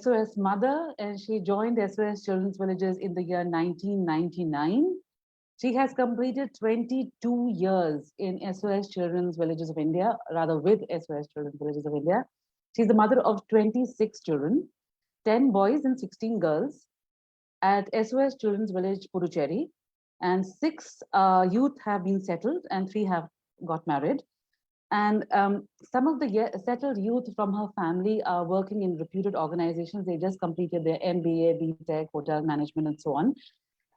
SOS mother, and she joined SOS Children's Villages in the year 1999. She has completed 22 years in SOS Children's Villages of India, rather with SOS Children's Villages of India. She's the mother of 26 children, 10 boys and 16 girls at SOS Children's Village, Puducherry. And 6 youth have been settled and 3 have got married. And some of the settled youth from her family are working in reputed organizations. They just completed their MBA, BTech, hotel management, and so on.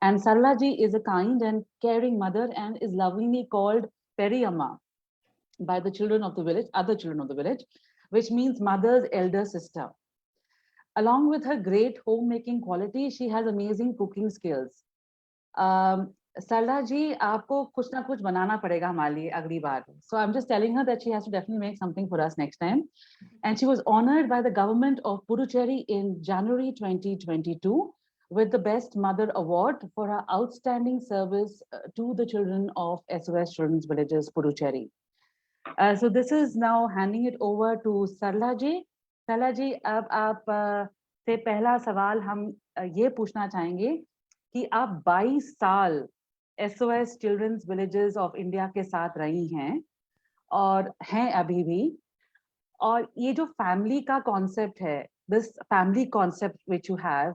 And Sarla ji is a kind and caring mother and is lovingly called Periyamma by the children of the village, other children of the village, which means mother's elder sister. Along with her great homemaking quality, she has amazing cooking skills. Sarla ji, aapko kuch na kuch banana padega hamare liye agli baar. So I'm just telling her that she has to definitely make something for us next time. And she was honored by the government of Puducherry in January 2022 with the Best Mother Award for her outstanding service to the children of SOS Children's Villages, Puducherry. So this is now handing it over to Sarla ji. Sarla ji, ab aap se pehla sawal hum ye puchna chahenge कि आप 22 साल SOS Children's Villages of India के साथ रही हैं और हैं अभी भी, और ये जो फैमिली का कॉन्सेप्ट है, this family concept which you have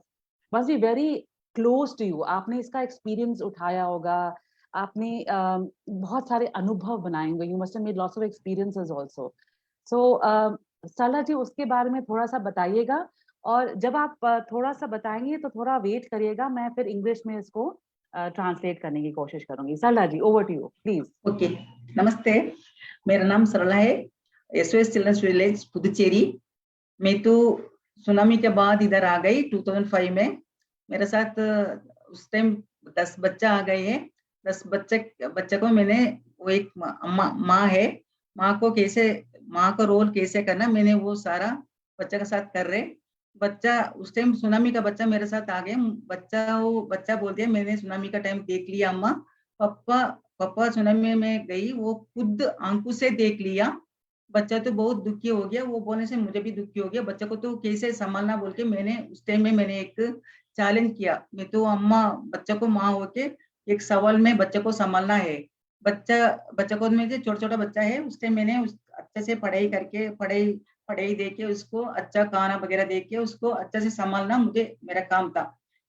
must be very close to you. आपने इसका एक्सपीरियंस उठाया होगा, आपने बहुत सारे अनुभव बनाए होंगे. You must have made lots of experiences also. So साला जी, उसके बारे में थोड़ा सा बताइएगा, और जब आप थोड़ा सा बताएंगे तो थोड़ा वेट करिएगा, मैं फिर इंग्लिश में इसको ट्रांसलेट करने की कोशिश करूंगी. Sarla ji, over to you please. Okay, नमस्ते, मेरा नाम सरला है, SOS चिल्ड्रंस विलेज पुदुचेरी. मैं तो सुनामी के बाद इधर आ गई 2005 में. मेरे साथ उस टाइम 10 बच्चा आ गए हैं. 10 बच्चे को मैंने, वो एक माँ है, माँ का रोल कैसे करना, मैंने वो सारा बच्चा के साथ कर रहे. बच्चा उस टाइम सुनामी का बच्चा मेरे साथ आ गए. बच्चा बोल दिया, मैंने सुनामी का टाइम देख लिया अम्मा, पापा सुनामी में गई, वो खुद आंखों से देख लिया. बच्चा तो बहुत दुखी हो गया, वो बोलने से मुझे भी दुखी हो गया. बच्चा को तो कैसे संभालना बोल के मैंने उस टाइम में मैंने एक चैलेंज किया. मैं तो अम्मा, बच्चा को माँ होके एक सवाल में बच्चे को संभालना है. बच्चा को में छोटा बच्चा है, उस टाइम मैंने अच्छे से पढ़ाई करके पढ़ाई दे के उसको अच्छा खाना वगैरह दे के उसको अच्छे से संभालना मेरा काम था.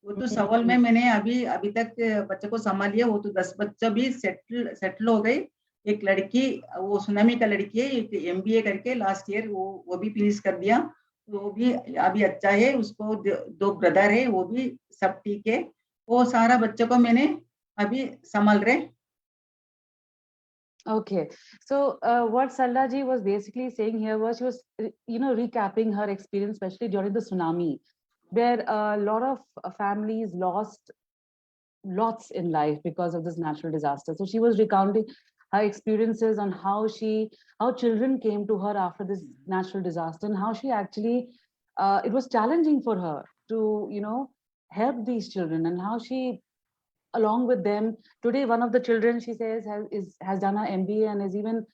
वो तो सवाल में मैंने अभी तक बच्चे को संभाल लिया. वो तो 10 बच्चा भी सेटल हो गई. एक लड़की, वो सुनामी का लड़की है, एक MBA करके लास्ट ईयर वो भी फिनिश कर दिया. वो भी अभी अच्छा है. उसको 2 ब्रदर है, वो भी सब ठीक है. वो सारा बच्चों को मैंने अभी संभाल रहे. Okay, so what Sarla ji was basically saying here was, she was, recapping her experience, especially during the tsunami, where a lot of families lost lots in life because of this natural disaster. So she was recounting her experiences on how children came to her after this natural disaster, and how she actually, it was challenging for her to, help these children, and how she along with them. Today, one of the children, she says, has done her MBA and has even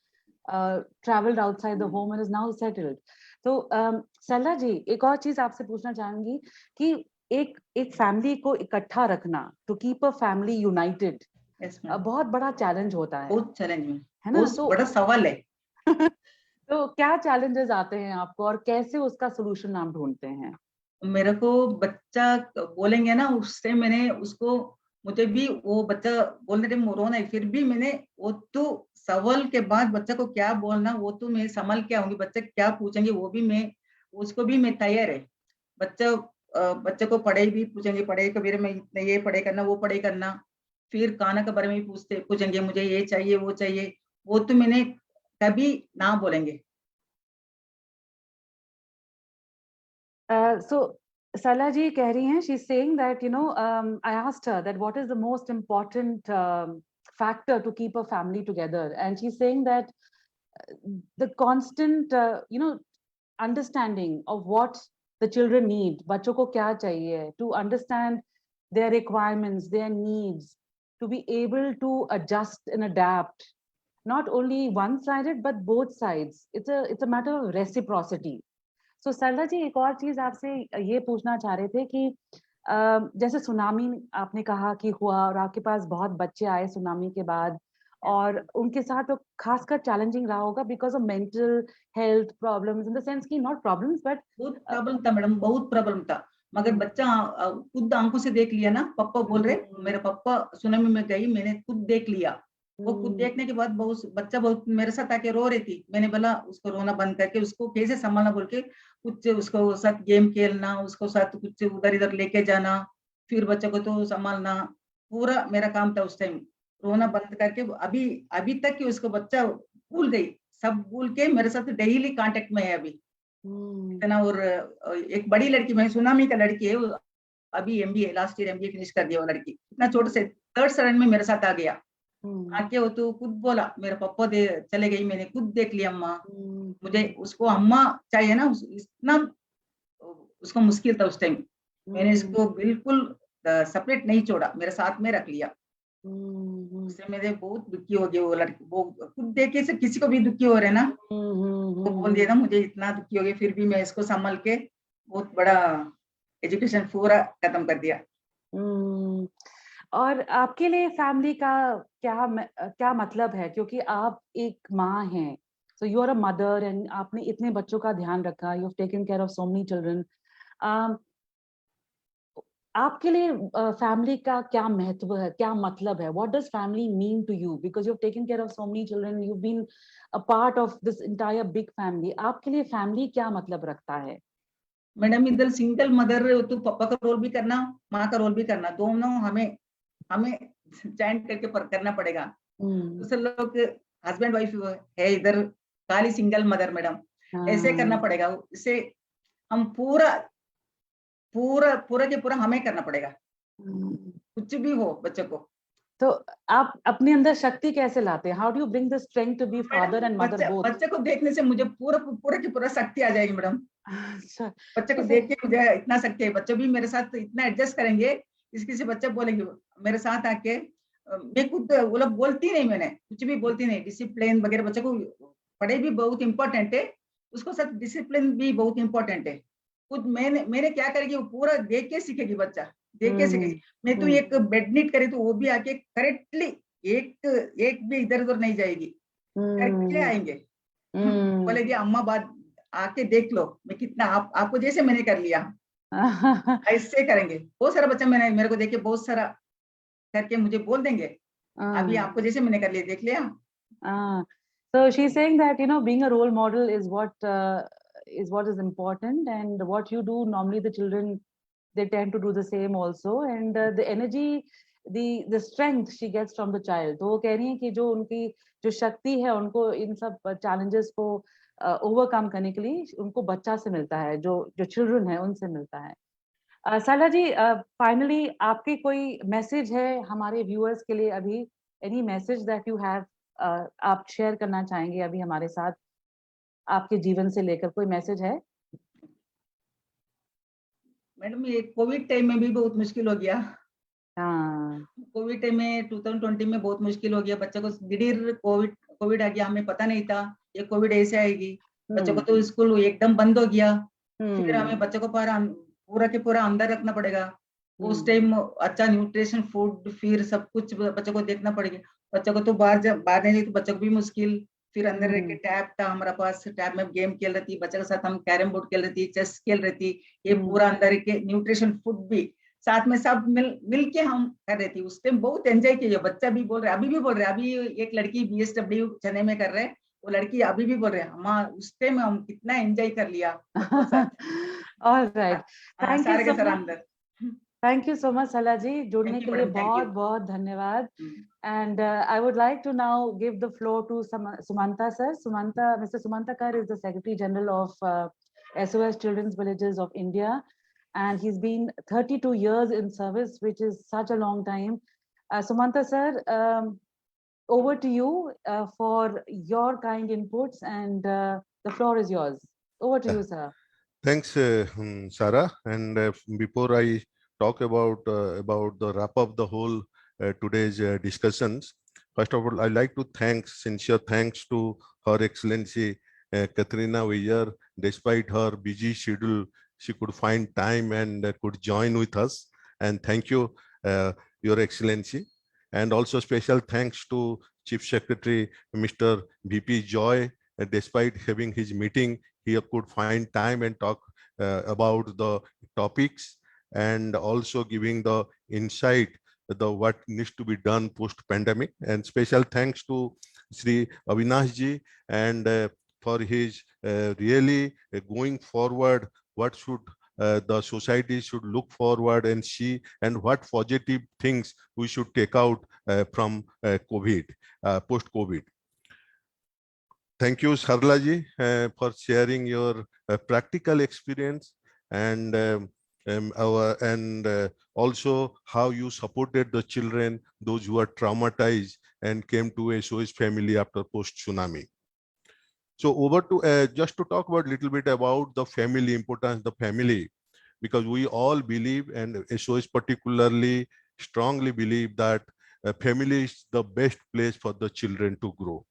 traveled outside the home and is now settled. तो सरला जी, एक और चीज आपसे पूछना चाहूंगी कि एक family को इकट्ठा रखना, to keep a family united, बहुत बड़ा चैलेंज होता है. बहुत चैलेंज है ना? बहुत बड़ा सवाल है. तो क्या चैलेंजेस आते हैं आपको और कैसे उसका सोल्यूशन आप ढूंढते हैं? मेरे को बच्चा बोलेंगे ना, उस टाइम मैंने उसको, मुझे भी वो बच्चा बोलने टाइम रोना है, फिर भी मैंने वो तो सवाल के बाद बच्चा को क्या बोलना वो तो मैं संभाल के आऊंगी. बच्चा क्या पूछेंगे वो भी मैं, उसको भी मैं तैयार है. बच्चे को पढ़ाई भी पूछेंगे, पढ़ाई के बारे में इतने ये पढ़ाई करना वो पढ़ाई करना, फिर खाना के बारे में भी पूछेंगे मुझे ये चाहिए वो चाहिए, वो तो मैंने कभी ना बोलेंगे. So Sarla ji कह रही हैं, she's saying that, I asked her that what is the most important factor to keep a family together, and she's saying that the constant understanding of what the children need, बच्चों को क्या चाहिए, to understand their requirements, their needs, to be able to adjust and adapt, not only one-sided but both sides. It's a matter of reciprocity. So सरला जी, एक और चीज आपसे ये पूछना चाह रहे थे कि जैसे सुनामी आपने कहा कि हुआ और आपके पास बहुत बच्चे आए सुनामी के बाद, और उनके साथ तो खासकर चैलेंजिंग रहा होगा because of mental health problems, in the sense कि नॉट प्रॉब्लम्स बट बहुत प्रॉब्लम था मैडम, बहुत प्रॉब्लम था. मगर बच्चा खुद आंखों से देख लिया ना, पापा बोल रहे मेरे पापा सुनामी में गई, मैंने खुद देख लिया. वो खुद देखने के बाद बच्चा बहुत मेरे साथ आके रो रही थी. मैंने बोला उसको रोना बंद करके उसको कैसे संभालना बोल के कुछ उसको साथ गेम खेलना, उसको साथ कुछ उधर इधर लेके जाना, फिर बच्चे को तो संभालना, पूरा मेरा काम था उस टाइम. रोना बंद करके अभी तक कि उसको बच्चा भूल गई, सब भूल के मेरे साथ डेली कांटेक्ट में है अभी इतना. और एक बड़ी लड़की, मैं सुनामी का लड़की है, अभी MBA last year MBA finish कर दिया. वो लड़की इतना छोटे से 3rd स्टैंडर्ड में मेरे साथ आ गया. आके वो तो खुद बोला मेरे पापा चले गई, मैंने खुद देख लिया अम्मा, मुझे उसको अम्मा चाहिए ना. इतना उसको मुश्किल था उस टाइम. मैंने इसको बिल्कुल सेपरेट नहीं छोड़ा, मेरे साथ में रख लिया. उससे मेरे बहुत दुखी हो गए वो लड़की. वो खुद देखे से किसी को भी दुखी हो रहे ना, वो बोल दिया ना मुझे इतना दुखी हो गया, फिर भी मैं इसको संभाल के बहुत बड़ा एजुकेशन पूरा खत्म कर दिया. और आपके लिए फैमिली का क्या मतलब है, क्योंकि आप एक माँ हैं, so you are a mother and आपने इतने बच्चों का ध्यान रखा, you have taken care of so many children. आपके लिए फैमिली का क्या महत्व है, क्या मतलब है, what does family mean to you, because you have taken care of so many children, you have been a part of this entire big family. आपके लिए फैमिली क्या मतलब रखता है? मैडम इधर सिंगल मदर तो पापा का रोल भी करना, माँ का रोल भी करना, दोनों हमें जॉइंट करके करना पड़ेगा. दूसरे लोग हस्बैंड वाइफ है, इधर खाली सिंगल मदर मैडम, ऐसे करना पड़ेगा. इससे हम पूरा के पूरा हमें करना पड़ेगा, कुछ भी हो बच्चों को. तो आप अपने अंदर शक्ति कैसे लाते हैं? How do you bring the strength to be father and mother both? बच्चे को देखने से मुझे पूरा की पूरा शक्ति आ जाएगी मैडम. बच्चे को देख के मुझे इतना शक्ति है. बच्चे भी मेरे साथ इतना एडजस्ट करेंगे, किसी से बच्चे बोलेंगे मेरे साथ आके, मैं खुद वो लोग बोलती नहीं, मैंने कुछ भी बोलती नहीं. डिसिप्लिन वगैरह बच्चे को, पढ़ाई भी बहुत इंपॉर्टेंट है, उसको साथ डिसिप्लिन भी बहुत इंपॉर्टेंट है. खुद मैंने क्या करेगी, वो पूरा देख के सीखेगी, बच्चा देख के सीखेगी. मैं तो एक बेड नीट करे तो वो भी आके करेक्टली एक भी इधर उधर नहीं जाएगी, करके आएंगे. बोलेगी अम्मा बात आके देख लो मैं कितना आपको जैसे मैंने कर लिया, ऐसे करेंगे. बहुत सारा बच्चा मेरे को देख के बहुत सारा करके मुझे बोल देंगे अभी आपको जैसे मैंने कर लिया, देख लिया. So she's saying that being a role model is what is important, and what you do, normally the children, they tend to do the same also, and the energy, the strength she gets from the child. तो वो कह रही है कि जो उनकी जो शक्ति है उनको इन सब challenges को ओवरकम करने के लिए उनको बच्चा से मिलता है, जो चिल्ड्रन है उनसे मिलता है. सरला जी, फाइनली आपकी कोई मैसेज है हमारे व्यूअर्स के लिए अभी? Any message that you have, आप शेयर करना चाहेंगे अभी हमारे साथ, आपके जीवन से लेकर कोई मैसेज है? मैडम ये कोविड टाइम में भी बहुत मुश्किल हो गया. हाँ, कोविड टाइम में 2020 में बहुत मुश्किल हो गया, बच्चों को दिढ़ कोविड आ गया, हमें पता नहीं था ये कोविड ऐसे आएगी। बच्चों को तो स्कूल एकदम बंद हो गया, फिर हमें बच्चों को पूरा के पूरा अंदर रखना पड़ेगा। उस टाइम अच्छा न्यूट्रिशन फूड, फिर सब कुछ बच्चों को देखना पड़ेगा। बच्चों को तो बाहर नहीं, तो बच्चों को भी मुश्किल। फिर अंदर रह के टैब था हमारा पास, टैब में गेम खेल रही थी बच्चों के साथ, हम कैरम बोर्ड खेल रही थी, चेस खेल रही थी। ये पूरा अंदर के न्यूट्रिशन फूड भी साथ में सब मिल के हम कर रहे थे। उस टाइम बहुत एंजॉय किया। बच्चा भी बोल रहे, अभी भी बोल रहे, अभी एक लड़की BSW चेन्नई में कर रहे हैं, वो लड़की अभी भी बोल रहे हैं, हम उस टाइम हम कितना एंजॉय कर लिया बच्चों के साथ। All right. Thank you सारे so के सारे much. अंदर। Thank you so much, Sala ji. जुड़ने Thank you, के लिए madam. Thank you. बहुत बहुत धन्यवाद. And I would like to now give the floor to Sumanta sir. Mr. Sumanta Kar is the Secretary General of SOS Children's Villages of India, and he's been 32 years in service, which is such a long time. Sumanta sir, over to you for your kind inputs, and the floor is yours. Over to you, sir. Thanks, Sarah. And before I talk about the wrap up the whole today's discussions, first of all, I'd like to sincere thanks to Her Excellency Katrina Weyer. Despite her busy schedule, she could find time and could join with us. And thank you, Your Excellency. And also special thanks to Chief Secretary Mr. VP Joy. Despite having his meeting, he could find time and talk about the topics, and also giving the insight what needs to be done post pandemic. And special thanks to Sri Avinash ji and for his really going forward, what should the society should look forward and see, and what positive things we should take out from COVID, post-COVID. Thank you, Sarla ji, for sharing your practical experience, and also how you supported the children, those who are traumatized and came to a SOS family after post-tsunami. So over to just to talk about a little bit about the family, importance of the family, because we all believe, and SOS particularly strongly believe, that family is the best place for the children to grow.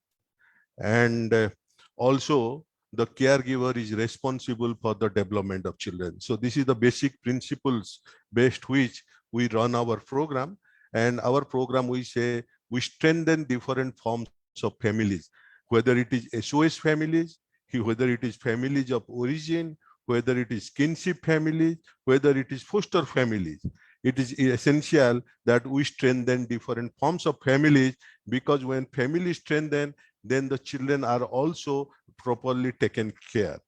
And also the caregiver is responsible for the development of children. So this is the basic principles based which we run our program. And our program, we say, we strengthen different forms of families, whether it is SOS families, whether it is families of origin, whether it is kinship families, whether it is foster families. It is essential that we strengthen different forms of families, because when families strengthen, then the children are also properly taken care.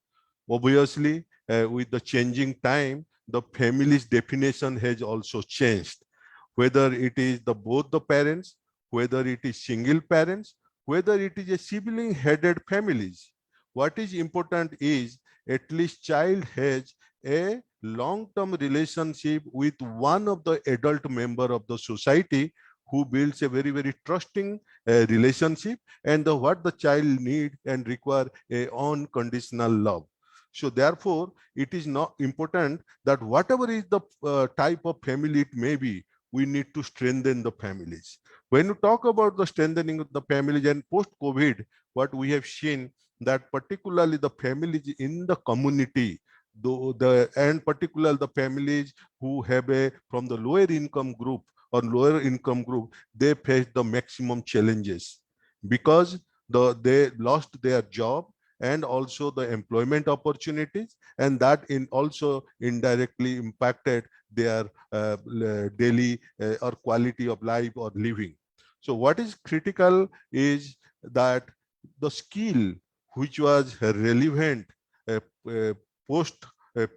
Obviously, with the changing time, the family's definition has also changed. Whether it is both the parents, whether it is single parents, whether it is a sibling-headed families. What is important is at least child has a long-term relationship with one of the adult member of the society, who builds a very, very trusting relationship, and what the child need and require a unconditional love. So therefore, it is not important that whatever is the type of family it may be, we need to strengthen the families. When you talk about the strengthening of the families and post-COVID, what we have seen, that particularly the families in the community, and particularly the families who have from the lower income group, they face the maximum challenges, because they lost their job and also the employment opportunities, and that also indirectly impacted their daily or quality of life or living. So what is critical is that the skill which was relevant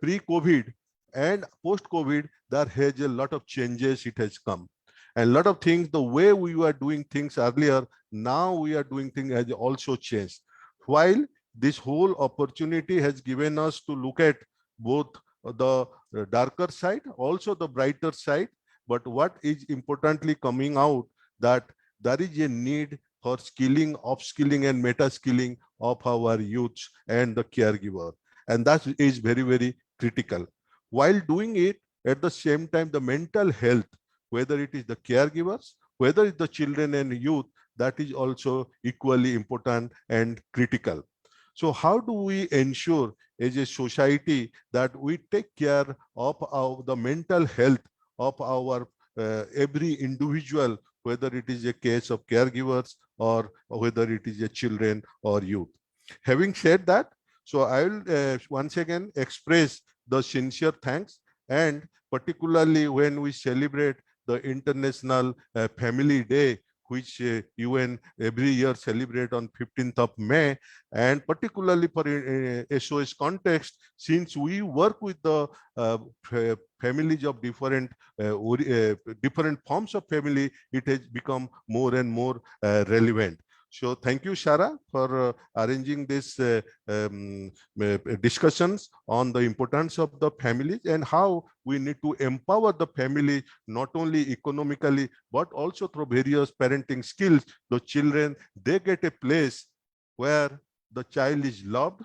pre-COVID and post-COVID, there has a lot of changes it has come. And a lot of things, the way we were doing things earlier, now we are doing things has also changed. While this whole opportunity has given us to look at both the darker side, also the brighter side, but what is importantly coming out, that there is a need for skilling, upskilling and meta-skilling of our youths and the caregiver. And that is very, very critical. While doing it, at the same time, the mental health, whether it is the caregivers, whether it's the children and youth, that is also equally important and critical. So how do we ensure as a society that we take care of the mental health of our every individual, whether it is a case of caregivers or whether it is a children or youth? Having said that, so I will once again express the sincere thanks, and particularly when we celebrate the International Family Day, which UN every year celebrate on 15th of May, and particularly for SOS context, since we work with the families of different different forms of family, it has become more and more relevant. So thank you, Shara, for arranging this discussions on the importance of the families and how we need to empower the family, not only economically, but also through various parenting skills. The children, they get a place where the child is loved,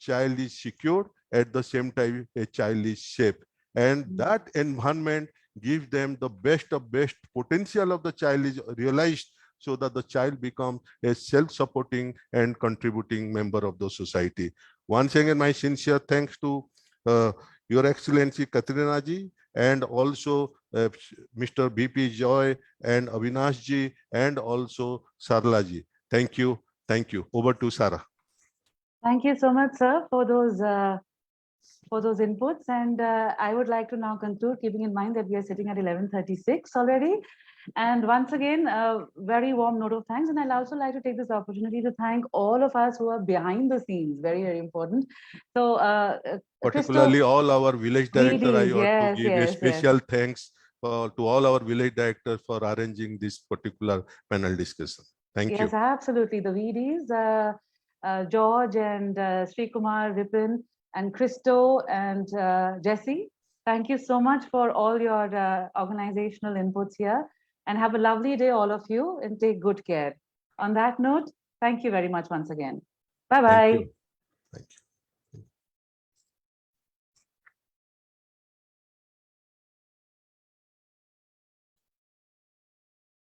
child is secured, at the same time, a child is safe. And that environment gives them the best of best potential of the child is realized, so that the child becomes a self-supporting and contributing member of the society. Once again, my sincere thanks to Your Excellency Katrina ji, and also Mr. BP Joy and Avinash ji, and also Sarla ji. Thank you. Thank you. Over to Sarah. Thank you so much, sir, for those inputs. And I would like to now conclude, keeping in mind that we are sitting at 11:36 already. And once again, a very warm note of thanks. And I'll also like to take this opportunity to thank all of us who are behind the scenes. Very, very important. So, particularly all our village director, I want yes, to give a special thanks to all our village directors for arranging this particular panel discussion. Thank you. Yes, absolutely. The VDs, George and Sri Kumar, Vipin, and Christo and Jesse. Thank you so much for all your organizational inputs here, and have a lovely day, all of you, and take good care. On that note, thank you very much once again. Bye-bye. Thank you.